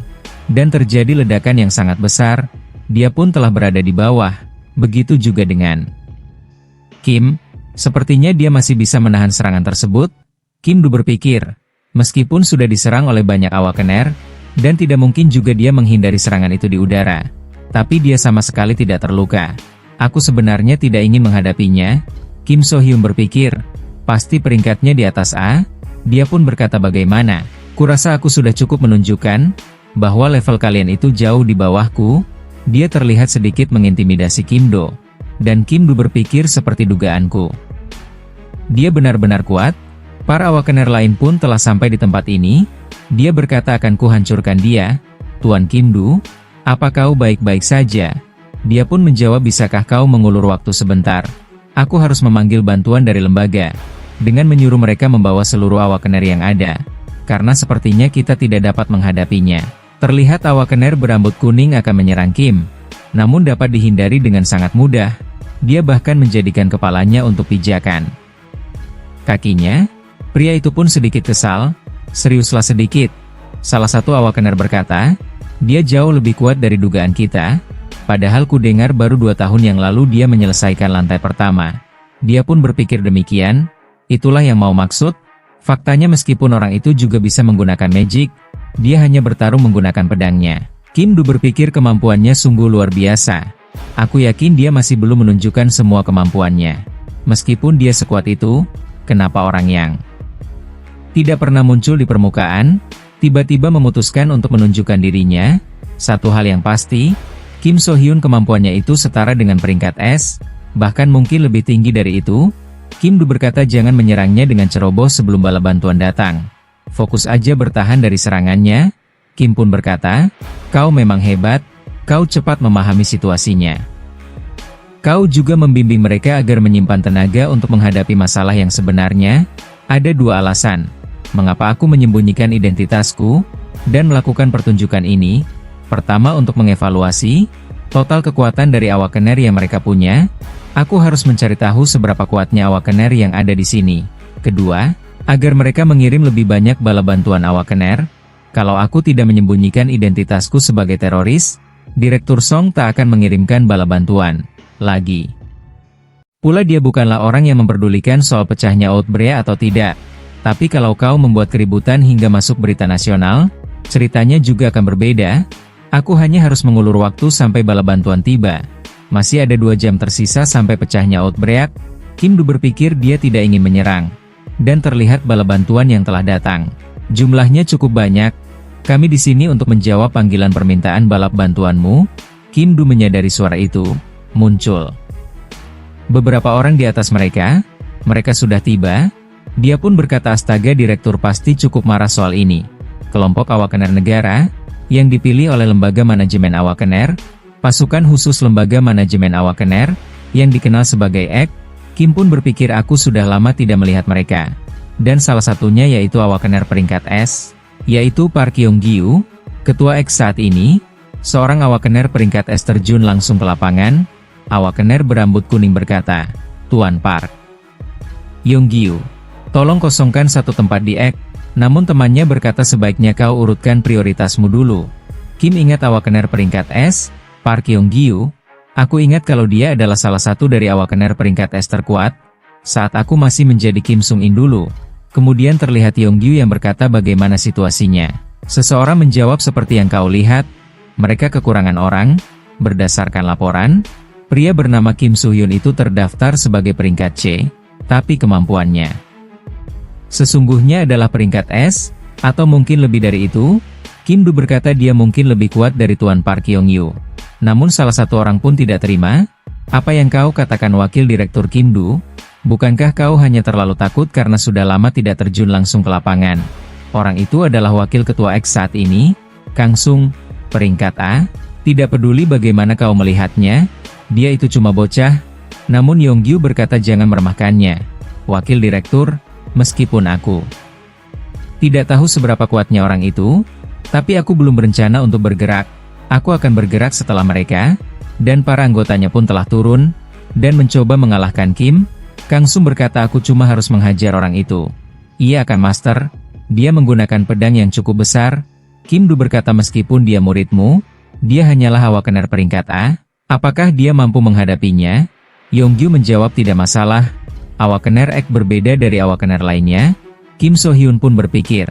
Dan terjadi ledakan yang sangat besar. Dia pun telah berada di bawah. Begitu juga dengan Kim. Sepertinya dia masih bisa menahan serangan tersebut. Kim Do berpikir, meskipun sudah diserang oleh banyak awak KNR, dan tidak mungkin juga dia menghindari serangan itu di udara. Tapi dia sama sekali tidak terluka. Aku sebenarnya tidak ingin menghadapinya. Kim So Hyun berpikir, pasti peringkatnya di atas A. Dia pun berkata, bagaimana? Kurasa aku sudah cukup menunjukkan. bahwa level kalian itu jauh di bawahku. Dia terlihat sedikit mengintimidasi Kim Do. Dan Kim Do berpikir seperti dugaanku. Dia benar-benar kuat. Para awakener lain pun telah sampai di tempat ini. Dia berkata akan kuhancurkan dia. Tuan Kim Do, apa kau baik-baik saja? Dia pun menjawab, bisakah kau mengulur waktu sebentar? Aku harus memanggil bantuan dari lembaga. Dengan menyuruh mereka membawa seluruh awakener yang ada. Karena sepertinya kita tidak dapat menghadapinya. Terlihat awakener berambut kuning akan menyerang Kim. Namun dapat dihindari dengan sangat mudah. Dia bahkan menjadikan kepalanya untuk pijakan kakinya. Pria itu pun sedikit kesal. Seriuslah sedikit. Salah satu awakener berkata, dia jauh lebih kuat dari dugaan kita. Padahal ku dengar baru 2 tahun yang lalu dia menyelesaikan lantai pertama. Dia pun berpikir demikian. Itulah yang mau maksud. Faktanya meskipun orang itu juga bisa menggunakan magic, dia hanya bertarung menggunakan pedangnya. Kim Do berpikir kemampuannya sungguh luar biasa. Aku yakin dia masih belum menunjukkan semua kemampuannya. Meskipun dia sekuat itu, kenapa orang yang tidak pernah muncul di permukaan, tiba-tiba memutuskan untuk menunjukkan dirinya? Satu hal yang pasti, Kim So Hyun kemampuannya itu setara dengan peringkat S, bahkan mungkin lebih tinggi dari itu. Kim Do berkata jangan menyerangnya dengan ceroboh sebelum bala bantuan datang. Fokus aja bertahan dari serangannya. Kim pun berkata, kau memang hebat, kau cepat memahami situasinya. Kau juga membimbing mereka agar menyimpan tenaga untuk menghadapi masalah yang sebenarnya. Ada 2 alasan. Mengapa aku menyembunyikan identitasku, dan melakukan pertunjukan ini. Pertama, untuk mengevaluasi total kekuatan dari awakener yang mereka punya. Aku harus mencari tahu seberapa kuatnya awakener yang ada di sini. Kedua, agar mereka mengirim lebih banyak bala bantuan awakener. Kalau aku tidak menyembunyikan identitasku sebagai teroris, Direktur Song tak akan mengirimkan bala bantuan lagi. Pula dia bukanlah orang yang memperdulikan soal pecahnya outbreak atau tidak. Tapi kalau kau membuat keributan hingga masuk berita nasional, ceritanya juga akan berbeda. Aku hanya harus mengulur waktu sampai bala bantuan tiba. Masih ada 2 jam tersisa sampai pecahnya outbreak. Kim Do berpikir dia tidak ingin menyerang. Dan terlihat bala bantuan yang telah datang. Jumlahnya cukup banyak. Kami di sini untuk menjawab panggilan permintaan balap bantuanmu. Kim Do menyadari suara itu muncul. Beberapa orang di atas mereka sudah tiba. Dia pun berkata astaga, direktur pasti cukup marah soal ini. Kelompok awakener negara, yang dipilih oleh Lembaga Manajemen Awakener, pasukan khusus Lembaga Manajemen Awakener, yang dikenal sebagai EK. Kim pun berpikir aku sudah lama tidak melihat mereka. Dan salah satunya yaitu awakener peringkat S, yaitu Park Kyung-gyu, ketua EK saat ini. Seorang awakener peringkat S terjun langsung ke lapangan. Awakener berambut kuning berkata, Tuan Park Kyung-gyu, tolong kosongkan satu tempat di EK. Namun temannya berkata sebaiknya kau urutkan prioritasmu dulu. Kim ingat awakener peringkat S, Park Kyung-gyu. Aku ingat kalau dia adalah salah satu dari awakener peringkat S terkuat. Saat aku masih menjadi Kim Sung-in dulu. Kemudian terlihat Yong-gyu yang berkata bagaimana situasinya. Seseorang menjawab seperti yang kau lihat. Mereka kekurangan orang. Berdasarkan laporan, pria bernama Kim So-hyun itu terdaftar sebagai peringkat C. Tapi kemampuannya sesungguhnya adalah peringkat S, atau mungkin lebih dari itu. Kim Do berkata dia mungkin lebih kuat dari Tuan Park Kyung-gyu. Namun salah satu orang pun tidak terima. Apa yang kau katakan wakil direktur Kim Do? Bukankah kau hanya terlalu takut karena sudah lama tidak terjun langsung ke lapangan? Orang itu adalah wakil ketua X saat ini, Kang Sung, peringkat A. Tidak peduli bagaimana kau melihatnya, dia itu cuma bocah. Namun Yong-gyu berkata jangan meremehkannya. Wakil direktur, meskipun aku tidak tahu seberapa kuatnya orang itu, tapi aku belum berencana untuk bergerak. Aku akan bergerak setelah mereka, dan para anggotanya pun telah turun, dan mencoba mengalahkan Kim. Kang Sung berkata aku cuma harus menghajar orang itu. Ia akan master, dia menggunakan pedang yang cukup besar. Kim Do berkata meskipun dia muridmu, dia hanyalah awakener peringkat A, apakah dia mampu menghadapinya? Yong-gyu menjawab tidak masalah, awakener Ek berbeda dari awakener lainnya. Kim So-hyun pun berpikir.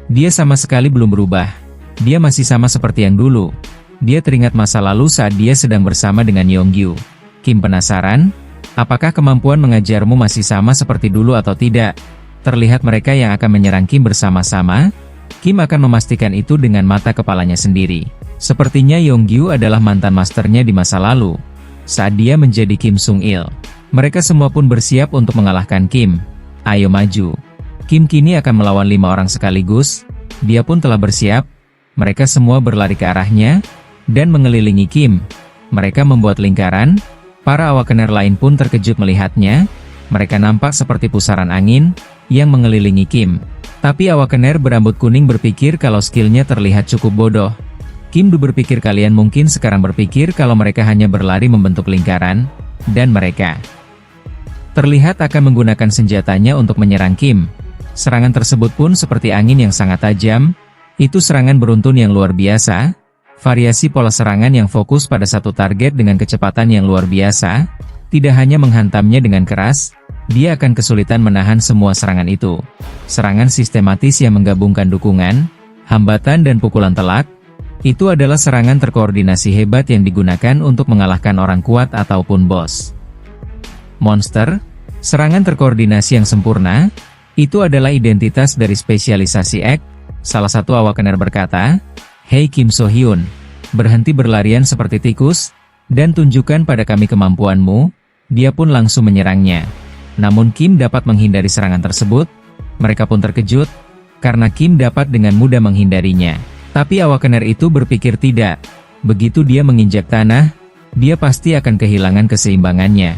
Dia sama sekali belum berubah. Dia masih sama seperti yang dulu. Dia teringat masa lalu saat dia sedang bersama dengan Yong-gyu. Kim penasaran, apakah kemampuan mengajarmu masih sama seperti dulu atau tidak? Terlihat mereka yang akan menyerang Kim bersama-sama. Kim akan memastikan itu dengan mata kepalanya sendiri. Sepertinya Yongyu adalah mantan masternya di masa lalu, saat dia menjadi Kim Sung-il. Mereka semua pun bersiap untuk mengalahkan Kim. Ayo maju. Kim kini akan melawan 5 orang sekaligus. Dia pun telah bersiap. Mereka semua berlari ke arahnya, dan mengelilingi Kim. Mereka membuat lingkaran. Para awakener lain pun terkejut melihatnya. Mereka nampak seperti pusaran angin, yang mengelilingi Kim. Tapi awakener berambut kuning berpikir kalau skillnya terlihat cukup bodoh. Kim berpikir kalian mungkin sekarang berpikir kalau mereka hanya berlari membentuk lingkaran, dan mereka terlihat akan menggunakan senjatanya untuk menyerang Kim. Serangan tersebut pun seperti angin yang sangat tajam. Itu serangan beruntun yang luar biasa. Variasi pola serangan yang fokus pada satu target dengan kecepatan yang luar biasa. Tidak hanya menghantamnya dengan keras, dia akan kesulitan menahan semua serangan itu. Serangan sistematis yang menggabungkan dukungan, hambatan dan pukulan telak. Itu adalah serangan terkoordinasi hebat yang digunakan untuk mengalahkan orang kuat ataupun bos monster. Serangan terkoordinasi yang sempurna, itu adalah identitas dari spesialisasi Ek. Salah satu awakener berkata, "Hei Kim So Hyun, berhenti berlarian seperti tikus, dan tunjukkan pada kami kemampuanmu." Dia pun langsung menyerangnya. Namun Kim dapat menghindari serangan tersebut. Mereka pun terkejut, karena Kim dapat dengan mudah menghindarinya. Tapi awakener itu berpikir tidak. Begitu dia menginjak tanah, dia pasti akan kehilangan keseimbangannya.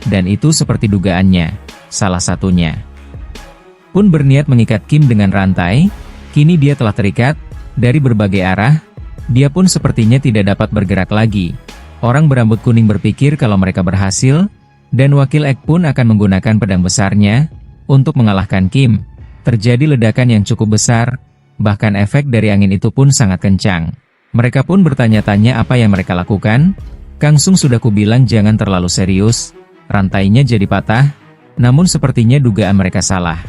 Dan itu seperti dugaannya. Salah satunya pun berniat mengikat Kim dengan rantai. Kini dia telah terikat, dari berbagai arah. Dia pun sepertinya tidak dapat bergerak lagi. Orang berambut kuning berpikir kalau mereka berhasil, dan wakil Ek pun akan menggunakan pedang besarnya untuk mengalahkan Kim. Terjadi ledakan yang cukup besar, bahkan efek dari angin itu pun sangat kencang. Mereka pun bertanya-tanya apa yang mereka lakukan. Kang Sung sudah kubilang jangan terlalu serius. Rantainya jadi patah, namun sepertinya dugaan mereka salah.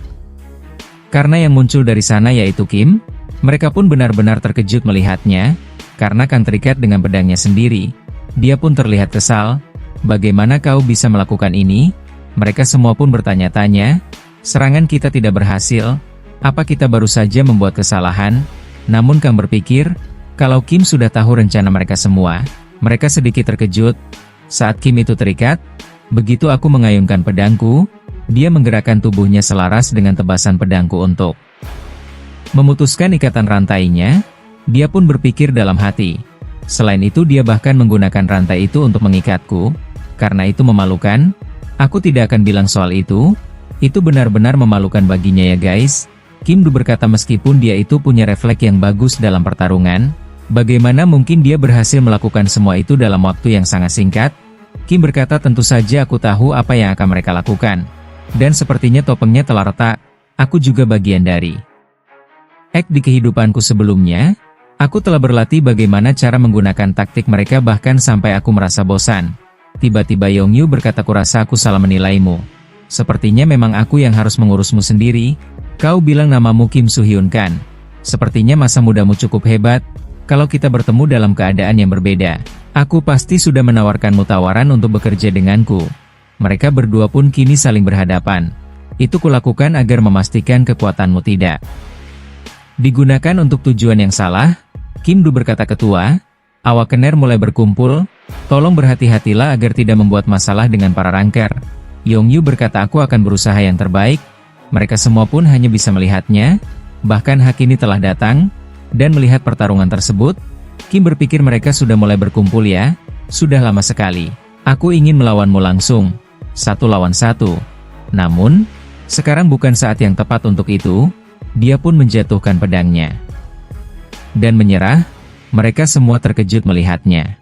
Karena yang muncul dari sana yaitu Kim, mereka pun benar-benar terkejut melihatnya, karena Kang terikat dengan pedangnya sendiri. Dia pun terlihat kesal. Bagaimana kau bisa melakukan ini? Mereka semua pun bertanya-tanya. Serangan kita tidak berhasil. Apa kita baru saja membuat kesalahan? Namun Kang berpikir, kalau Kim sudah tahu rencana mereka semua, mereka sedikit terkejut. Saat Kim itu terikat, begitu aku mengayunkan pedangku, dia menggerakkan tubuhnya selaras dengan tebasan pedangku untuk memutuskan ikatan rantainya. Dia pun berpikir dalam hati. Selain itu dia bahkan menggunakan rantai itu untuk mengikatku. Karena itu memalukan. Aku tidak akan bilang soal itu. Itu benar-benar memalukan baginya ya guys. Kim Du berkata meskipun dia itu punya refleks yang bagus dalam pertarungan. Bagaimana mungkin dia berhasil melakukan semua itu dalam waktu yang sangat singkat? Kim berkata tentu saja aku tahu apa yang akan mereka lakukan. Dan sepertinya topengnya telah retak. Aku juga bagian dari Ek di kehidupanku sebelumnya. Aku telah berlatih bagaimana cara menggunakan taktik mereka bahkan sampai aku merasa bosan. Tiba-tiba Yongyu berkata kurasa aku salah menilaimu. Sepertinya memang aku yang harus mengurusmu sendiri. Kau bilang namamu Kim So Hyun kan? Sepertinya masa mudamu cukup hebat. Kalau kita bertemu dalam keadaan yang berbeda, aku pasti sudah menawarkanmu tawaran untuk bekerja denganku. Mereka berdua pun kini saling berhadapan. Itu kulakukan agar memastikan kekuatanmu tidak digunakan untuk tujuan yang salah. Kim Du berkata ketua. Awakener mulai berkumpul. Tolong berhati-hatilah agar tidak membuat masalah dengan para ranker. Yongyu berkata aku akan berusaha yang terbaik. Mereka semua pun hanya bisa melihatnya. Bahkan Hakini telah datang dan melihat pertarungan tersebut. Kim berpikir mereka sudah mulai berkumpul ya. Sudah lama sekali. Aku ingin melawanmu langsung. 1 lawan 1. Namun, sekarang bukan saat yang tepat untuk itu. Dia pun menjatuhkan pedangnya dan menyerah. Mereka semua terkejut melihatnya.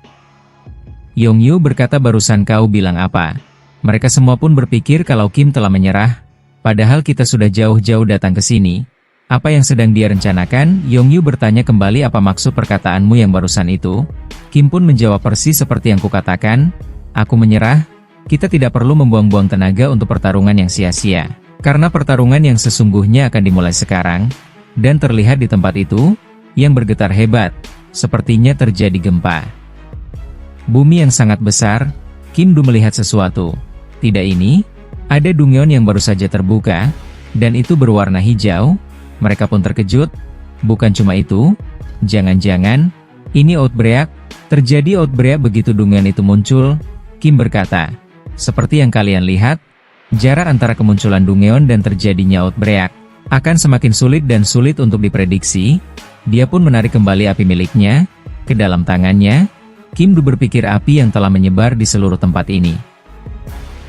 Yongyu berkata barusan kau bilang apa? Mereka semua pun berpikir kalau Kim telah menyerah. Padahal kita sudah jauh-jauh datang ke sini. Apa yang sedang dia rencanakan? Yongyu bertanya kembali apa maksud perkataanmu yang barusan itu? Kim pun menjawab persis seperti yang kukatakan. Aku menyerah. Kita tidak perlu membuang-buang tenaga untuk pertarungan yang sia-sia. Karena pertarungan yang sesungguhnya akan dimulai sekarang. Dan terlihat di tempat itu, yang bergetar hebat. Sepertinya terjadi gempa bumi yang sangat besar. Kim Du melihat sesuatu. Tidak ini, ada Dungyeon yang baru saja terbuka, dan itu berwarna hijau. Mereka pun terkejut. Bukan cuma itu, jangan-jangan, ini outbreak. Terjadi outbreak begitu Dungeon itu muncul, Kim berkata. Seperti yang kalian lihat, jarak antara kemunculan Dungeon dan terjadinya outbreak akan semakin sulit dan sulit untuk diprediksi. Dia pun menarik kembali api miliknya ke dalam tangannya. Kim Du berpikir api yang telah menyebar di seluruh tempat ini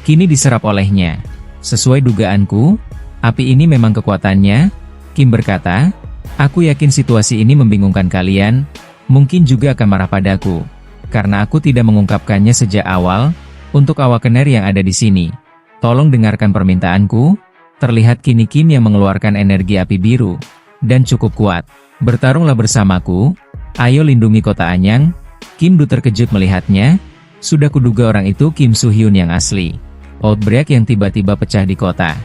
kini diserap olehnya. Sesuai dugaanku, api ini memang kekuatannya, Kim berkata. Aku yakin situasi ini membingungkan kalian, mungkin juga akan marah padaku, karena aku tidak mengungkapkannya sejak awal, untuk Awakener yang ada di sini. Tolong dengarkan permintaanku. Terlihat kini Kim yang mengeluarkan energi api biru, dan cukup kuat. Bertarunglah bersamaku, ayo lindungi kota Anyang. Kim Du terkejut melihatnya, sudah kuduga orang itu Kim Soo Hyun yang asli. Outbreak yang tiba-tiba pecah di kota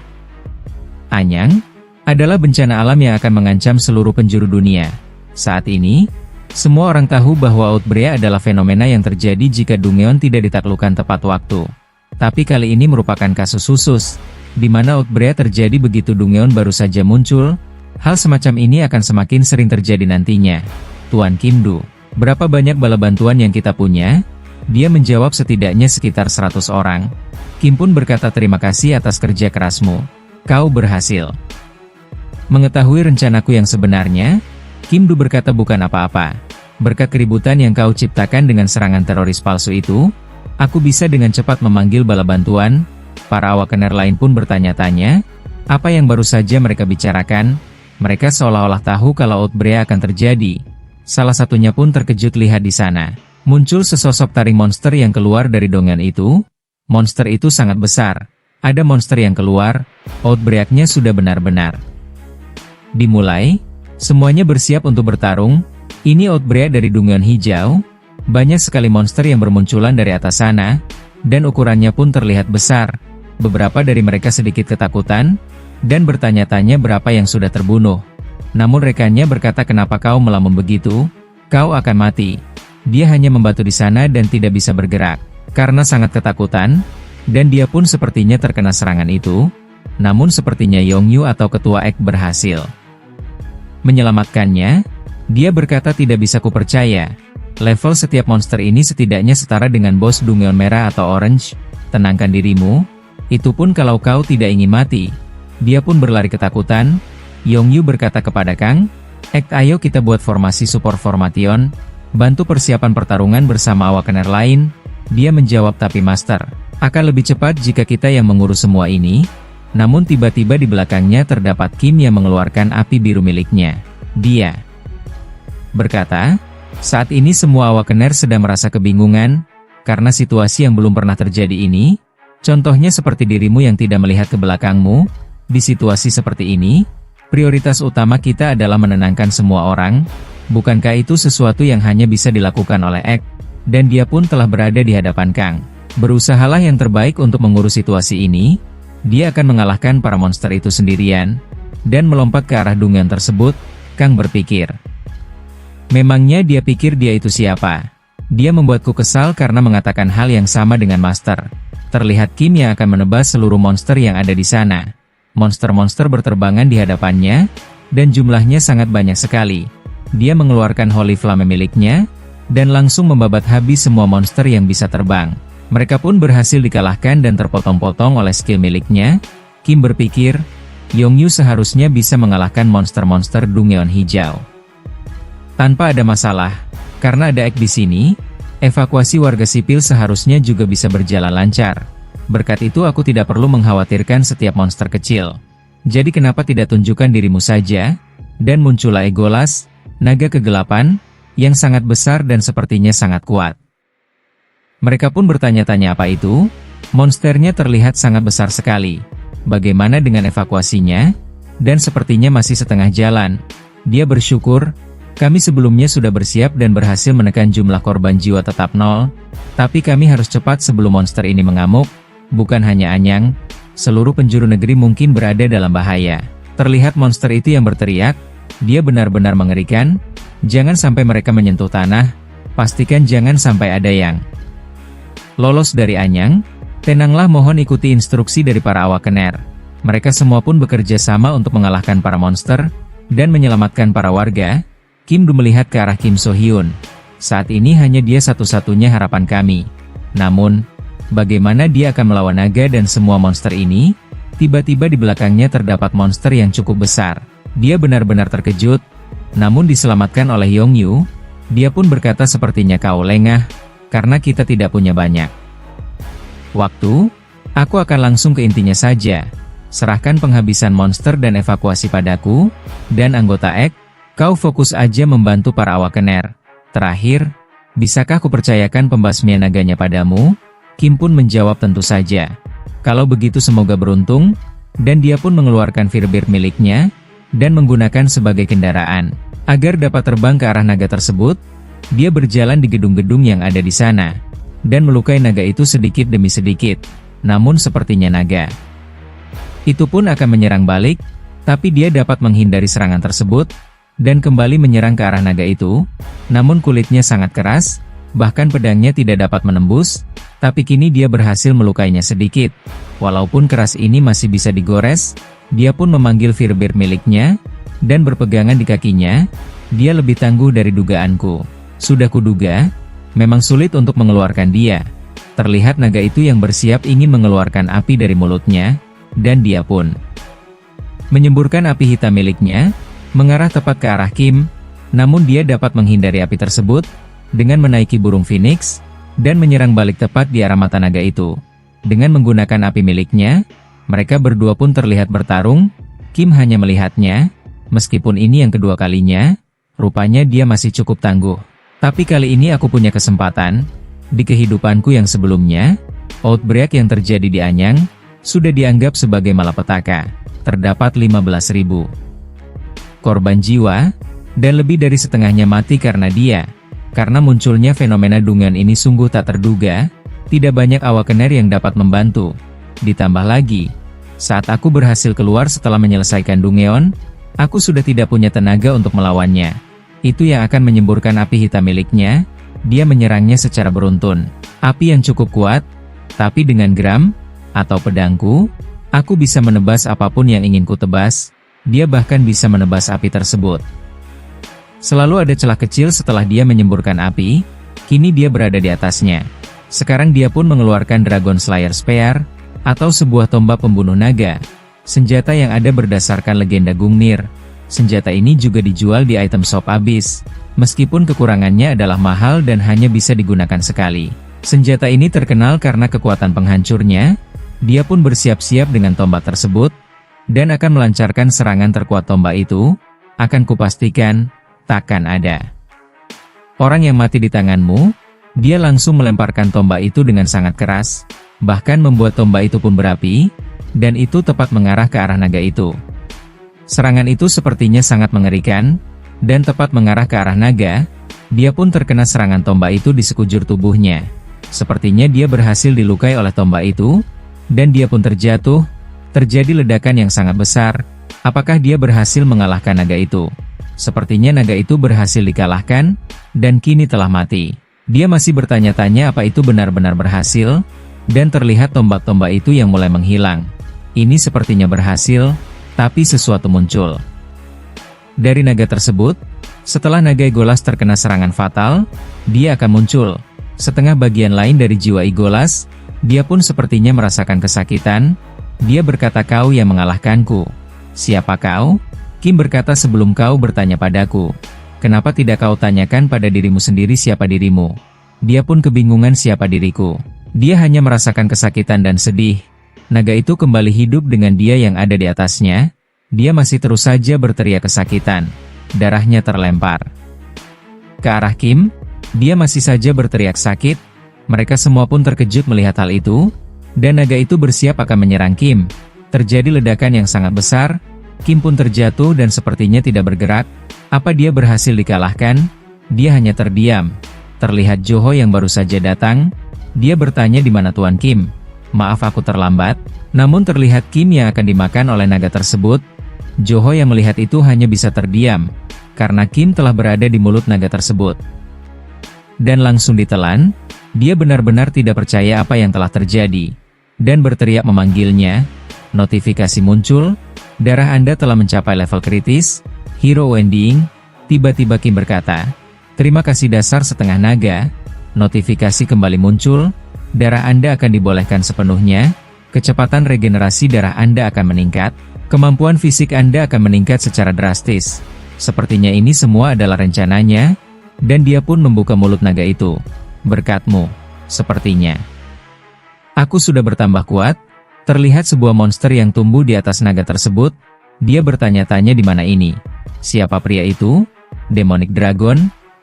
Anyang adalah bencana alam yang akan mengancam seluruh penjuru dunia. Saat ini, semua orang tahu bahwa outbreak adalah fenomena yang terjadi jika Dungeon tidak ditaklukkan tepat waktu. Tapi kali ini merupakan kasus khusus, di mana outbreak terjadi begitu Dungeon baru saja muncul. Hal semacam ini akan semakin sering terjadi nantinya. Tuan Kim Du, berapa banyak bala bantuan yang kita punya? Dia menjawab setidaknya sekitar 100 orang. Kim pun berkata terima kasih atas kerja kerasmu. Kau berhasil. Mengetahui rencanaku yang sebenarnya, Kim Du berkata bukan apa-apa. Berkat keributan yang kau ciptakan dengan serangan teroris palsu itu, aku bisa dengan cepat memanggil bala bantuan. Para Awakener lain pun bertanya-tanya, apa yang baru saja mereka bicarakan. Mereka seolah-olah tahu kalau outbreak akan terjadi. Salah satunya pun terkejut lihat di sana. Muncul sesosok taring monster yang keluar dari dongan itu. Monster itu sangat besar. Ada monster yang keluar, outbreak-nya sudah benar-benar dimulai. Semuanya bersiap untuk bertarung. Ini outbreak dari Dungeon Hijau. Banyak sekali monster yang bermunculan dari atas sana, dan ukurannya pun terlihat besar. Beberapa dari mereka sedikit ketakutan, dan bertanya-tanya berapa yang sudah terbunuh. Namun rekannya berkata kenapa kau melamun begitu? Kau akan mati. Dia hanya membatu di sana dan tidak bisa bergerak, karena sangat ketakutan, dan dia pun sepertinya terkena serangan itu. Namun sepertinya Yongyu atau Ketua Ek berhasil menyelamatkannya. Dia berkata tidak bisa kupercaya. Level setiap monster ini setidaknya setara dengan bos Dungeon Merah atau Orange. Tenangkan dirimu. Itu pun kalau kau tidak ingin mati. Dia pun berlari ketakutan. Yongyu berkata kepada Kang Ek, ayo kita buat formasi support formation. Bantu persiapan pertarungan bersama Awakener lain. Dia menjawab tapi Master, akan lebih cepat jika kita yang mengurus semua ini. Namun tiba-tiba di belakangnya terdapat Kim yang mengeluarkan api biru miliknya. Dia berkata, saat ini semua Awakener sedang merasa kebingungan, karena situasi yang belum pernah terjadi ini. Contohnya seperti dirimu yang tidak melihat ke belakangmu. Di situasi seperti ini, prioritas utama kita adalah menenangkan semua orang. Bukankah itu sesuatu yang hanya bisa dilakukan oleh Ek? Dan dia pun telah berada di hadapan Kang. Berusahalah yang terbaik untuk mengurus situasi ini. Dia akan mengalahkan para monster itu sendirian, dan melompat ke arah Dungeon tersebut. Kang berpikir, memangnya dia pikir dia itu siapa? Dia membuatku kesal karena mengatakan hal yang sama dengan Master. Terlihat Kim yang akan menebas seluruh monster yang ada di sana. Monster-monster berterbangan di hadapannya, dan jumlahnya sangat banyak sekali. Dia mengeluarkan Holy Flame miliknya, dan langsung membabat habis semua monster yang bisa terbang. Mereka pun berhasil dikalahkan dan terpotong-potong oleh skill miliknya. Kim berpikir, Yongyu seharusnya bisa mengalahkan monster-monster Dungeon Hijau tanpa ada masalah. Karena ada Ek di sini, evakuasi warga sipil seharusnya juga bisa berjalan lancar. Berkat itu aku tidak perlu mengkhawatirkan setiap monster kecil. Jadi kenapa tidak tunjukkan dirimu saja? Dan muncullah Egolas, naga kegelapan, yang sangat besar dan sepertinya sangat kuat. Mereka pun bertanya-tanya apa itu. Monsternya terlihat sangat besar sekali. Bagaimana dengan evakuasinya? Dan sepertinya masih setengah jalan. Dia bersyukur, kami sebelumnya sudah bersiap dan berhasil menekan jumlah korban jiwa tetap 0. Tapi kami harus cepat sebelum monster ini mengamuk. Bukan hanya Anyang, seluruh penjuru negeri mungkin berada dalam bahaya. Terlihat monster itu yang berteriak. Dia benar-benar mengerikan. Jangan sampai mereka menyentuh tanah. Pastikan jangan sampai ada yang lolos dari Anyang. Tenanglah, mohon ikuti instruksi dari para Awakener. Mereka semua pun bekerja sama untuk mengalahkan para monster. dan menyelamatkan para warga, Kim Du melihat ke arah Kim So Hyun. Saat ini hanya dia satu-satunya harapan kami. Namun, bagaimana dia akan melawan naga dan semua monster ini? Tiba-tiba di belakangnya terdapat monster yang cukup besar. Dia benar-benar terkejut, namun diselamatkan oleh Yong Yu. Dia pun berkata sepertinya kau lengah, karena kita tidak punya banyak waktu. Aku akan langsung ke intinya saja. Serahkan penghabisan monster dan evakuasi padaku, dan anggota Ek, kau fokus aja membantu para awakener. Terakhir, bisakah kupercayakan pembasmian naganya padamu? Kim pun menjawab tentu saja. Kalau begitu semoga beruntung, dan dia pun mengeluarkan Firebird miliknya, dan menggunakan sebagai kendaraan. Agar dapat terbang ke arah naga tersebut, dia berjalan di gedung-gedung yang ada di sana, dan melukai naga itu sedikit demi sedikit. Namun sepertinya naga itu pun akan menyerang balik, tapi dia dapat menghindari serangan tersebut, dan kembali menyerang ke arah naga itu. Namun kulitnya sangat keras, bahkan pedangnya tidak dapat menembus, tapi kini dia berhasil melukainya sedikit. Walaupun keras ini masih bisa digores, dia pun memanggil Firebird miliknya, dan berpegangan di kakinya. Dia lebih tangguh dari dugaanku. Sudah kuduga, memang sulit untuk mengeluarkan dia. Terlihat naga itu yang bersiap ingin mengeluarkan api dari mulutnya, dan dia pun menyemburkan api hitam miliknya, mengarah tepat ke arah Kim. Namun dia dapat menghindari api tersebut, dengan menaiki burung Phoenix, dan menyerang balik tepat di arah mata naga itu. Dengan menggunakan api miliknya, mereka berdua pun terlihat bertarung. Kim hanya melihatnya, meskipun ini yang kedua kalinya, rupanya dia masih cukup tangguh. Tapi kali ini aku punya kesempatan. Di kehidupanku yang sebelumnya, outbreak yang terjadi di Anyang, sudah dianggap sebagai malapetaka. Terdapat 15.000 korban jiwa, dan lebih dari setengahnya mati karena dia. Karena munculnya fenomena dungan ini sungguh tak terduga, tidak banyak awakener yang dapat membantu. Ditambah lagi, saat aku berhasil keluar setelah menyelesaikan Dungeon, aku sudah tidak punya tenaga untuk melawannya. Itu yang akan menyemburkan api hitam miliknya. Dia menyerangnya secara beruntun. Api yang cukup kuat, tapi dengan geram atau pedangku, aku bisa menebas apapun yang ingin ku tebas. Dia bahkan bisa menebas api tersebut. Selalu ada celah kecil setelah dia menyemburkan api. Kini dia berada di atasnya. Sekarang dia pun mengeluarkan Dragon Slayer Spear, atau sebuah tombak pembunuh naga. Senjata yang ada berdasarkan legenda Gungnir. Senjata ini juga dijual di item shop Abyss. Meskipun kekurangannya adalah mahal dan hanya bisa digunakan sekali. Senjata ini terkenal karena kekuatan penghancurnya. Dia pun bersiap-siap dengan tombak tersebut, dan akan melancarkan serangan terkuat tombak itu. Akan kupastikan, takkan ada orang yang mati di tanganmu. Dia langsung melemparkan tombak itu dengan sangat keras, bahkan membuat tombak itu pun berapi, dan itu tepat mengarah ke arah naga itu. Serangan itu sepertinya sangat mengerikan, dan tepat mengarah ke arah naga. Dia pun terkena serangan tombak itu di sekujur tubuhnya. Sepertinya dia berhasil dilukai oleh tombak itu, dan dia pun terjatuh. Terjadi ledakan yang sangat besar. Apakah dia berhasil mengalahkan naga itu? Sepertinya naga itu berhasil dikalahkan, dan kini telah mati. Dia masih bertanya-tanya apa itu benar-benar berhasil, dan terlihat tombak-tombak itu yang mulai menghilang. Ini sepertinya berhasil, tapi sesuatu muncul dari naga tersebut. Setelah naga Igolas terkena serangan fatal, dia akan muncul setengah bagian lain dari jiwa Igolas. Dia pun sepertinya merasakan kesakitan. Dia berkata, kau yang mengalahkanku. Siapa kau? Kim berkata, sebelum kau bertanya padaku, kenapa tidak kau tanyakan pada dirimu sendiri siapa dirimu? Dia pun kebingungan siapa diriku. Dia hanya merasakan kesakitan dan sedih. Naga itu kembali hidup dengan dia yang ada di atasnya. Dia masih terus saja berteriak kesakitan. Darahnya terlempar ke arah Kim. Dia masih saja berteriak sakit. Mereka semua pun terkejut melihat hal itu. Dan naga itu bersiap akan menyerang Kim. Terjadi ledakan yang sangat besar. Kim pun terjatuh dan sepertinya tidak bergerak. Apa dia berhasil dikalahkan? Dia hanya terdiam. Terlihat Joho yang baru saja datang. Dia bertanya, di mana Tuan Kim? Maaf aku terlambat. Namun terlihat Kim yang akan dimakan oleh naga tersebut. Joho yang melihat itu hanya bisa terdiam, karena Kim telah berada di mulut naga tersebut. Dan langsung ditelan. Dia benar-benar tidak percaya apa yang telah terjadi. Dan berteriak memanggilnya. Notifikasi muncul. Darah Anda telah mencapai level kritis. Hero Wending, tiba-tiba Kim berkata, "Terima kasih dasar setengah naga." Notifikasi kembali muncul, darah Anda akan dibolehkan sepenuhnya, kecepatan regenerasi darah Anda akan meningkat, kemampuan fisik Anda akan meningkat secara drastis. Sepertinya ini semua adalah rencananya, dan dia pun membuka mulut naga itu. "Berkatmu, sepertinya. Aku sudah bertambah kuat." Terlihat sebuah monster yang tumbuh di atas naga tersebut. Dia bertanya-tanya di mana ini. Siapa pria itu? Demonic Dragon?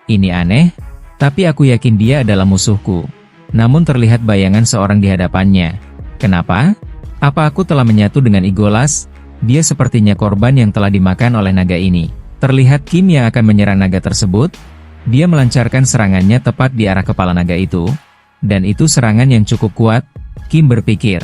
Ini aneh, tapi aku yakin dia adalah musuhku. Namun terlihat bayangan seorang di hadapannya. Kenapa? Apa aku telah menyatu dengan Igolas? Dia sepertinya korban yang telah dimakan oleh naga ini. Terlihat Kim yang akan menyerang naga tersebut. Dia melancarkan serangannya tepat di arah kepala naga itu. Dan itu serangan yang cukup kuat. Kim berpikir,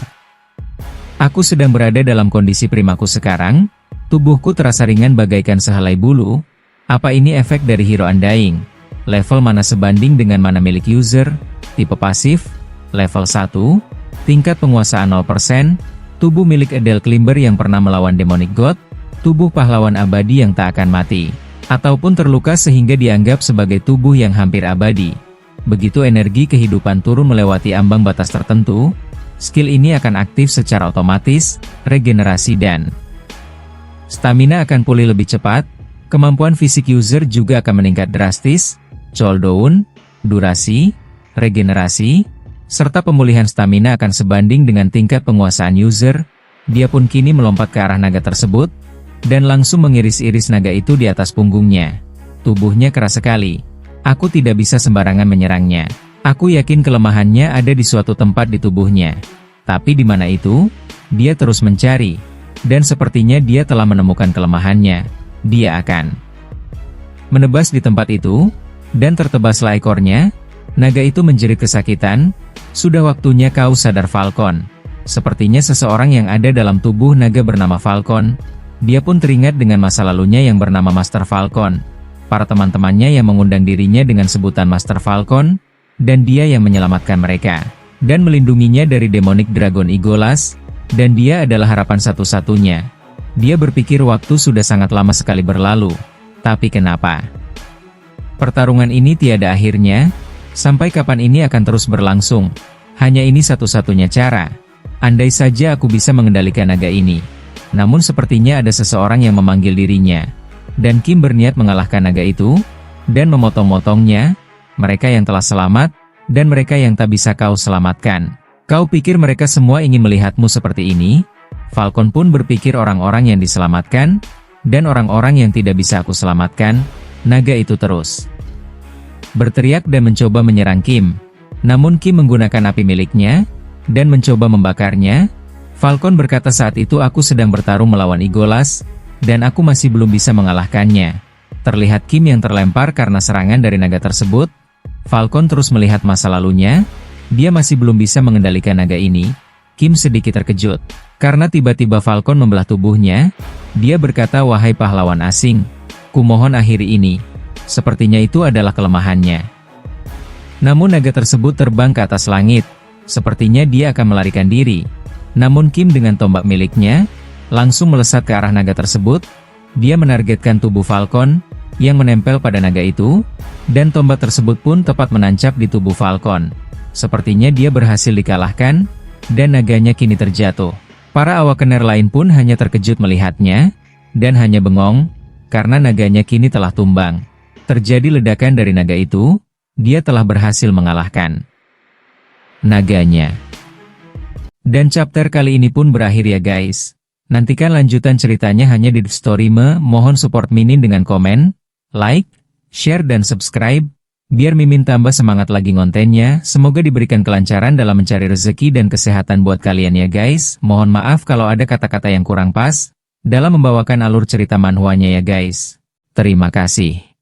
"Aku sedang berada dalam kondisi primaku sekarang. Tubuhku terasa ringan bagaikan sehelai bulu. Apa ini efek dari Hero Undying? Level mana sebanding dengan mana milik user? Tipe pasif? Level 1? Tingkat penguasaan 0%? Tubuh milik Edel Climber yang pernah melawan Demonic God? Tubuh pahlawan abadi yang tak akan mati? Ataupun terluka sehingga dianggap sebagai tubuh yang hampir abadi?" Begitu energi kehidupan turun melewati ambang batas tertentu, skill ini akan aktif secara otomatis, regenerasi dan stamina akan pulih lebih cepat, kemampuan fisik user juga akan meningkat drastis, cooldown, durasi, regenerasi, serta pemulihan stamina akan sebanding dengan tingkat penguasaan user. Dia pun kini melompat ke arah naga tersebut, dan langsung mengiris-iris naga itu di atas punggungnya. Tubuhnya keras sekali. Aku tidak bisa sembarangan menyerangnya. Aku yakin kelemahannya ada di suatu tempat di tubuhnya. Tapi di mana itu? Dia terus mencari. Dan sepertinya dia telah menemukan kelemahannya. Dia akan menebas di tempat itu, dan tertebaslah ekornya. Naga itu menjerit kesakitan. "Sudah waktunya kau sadar, Falcon." Sepertinya seseorang yang ada dalam tubuh naga bernama Falcon. Dia pun teringat dengan masa lalunya yang bernama Master Falcon. Para teman-temannya yang mengundang dirinya dengan sebutan Master Falcon, dan dia yang menyelamatkan mereka, dan melindunginya dari Demonic Dragon Igolas, dan dia adalah harapan satu-satunya. Dia berpikir waktu sudah sangat lama sekali berlalu. Tapi kenapa pertarungan ini tiada akhirnya? Sampai kapan ini akan terus berlangsung? Hanya ini satu-satunya cara. Andai saja aku bisa mengendalikan naga ini. Namun sepertinya ada seseorang yang memanggil dirinya. Dan Kim berniat mengalahkan naga itu, dan memotong-motongnya, mereka yang telah selamat, dan mereka yang tak bisa kau selamatkan. Kau pikir mereka semua ingin melihatmu seperti ini? Falcon pun berpikir orang-orang yang diselamatkan, dan orang-orang yang tidak bisa aku selamatkan. Naga itu terus berteriak dan mencoba menyerang Kim. Namun Kim menggunakan api miliknya, dan mencoba membakarnya. Falcon berkata, "Saat itu aku sedang bertarung melawan Igolas, dan aku masih belum bisa mengalahkannya." Terlihat Kim yang terlempar karena serangan dari naga tersebut. Falcon terus melihat masa lalunya. Dia masih belum bisa mengendalikan naga ini. Kim sedikit terkejut, karena tiba-tiba Falcon membelah tubuhnya. Dia berkata, "Wahai pahlawan asing, kumohon akhiri ini." Sepertinya itu adalah kelemahannya. Namun naga tersebut terbang ke atas langit. Sepertinya dia akan melarikan diri. Namun Kim dengan tombak miliknya langsung melesat ke arah naga tersebut. Dia menargetkan tubuh Falcon yang menempel pada naga itu, dan tombak tersebut pun tepat menancap di tubuh Falcon. Sepertinya dia berhasil dikalahkan, dan naganya kini terjatuh. Para awakener lain pun hanya terkejut melihatnya, dan hanya bengong, karena naganya kini telah tumbang. Terjadi ledakan dari naga itu. Dia telah berhasil mengalahkan naganya. Dan chapter kali ini pun berakhir ya guys. Nantikan lanjutan ceritanya hanya di Storyme. Mohon support Mimin dengan komen, like, share dan subscribe, biar Mimin tambah semangat lagi ngontennya. Semoga diberikan kelancaran dalam mencari rezeki dan kesehatan buat kalian ya guys. Mohon maaf kalau ada kata-kata yang kurang pas dalam membawakan alur cerita manhwanya ya guys. Terima kasih.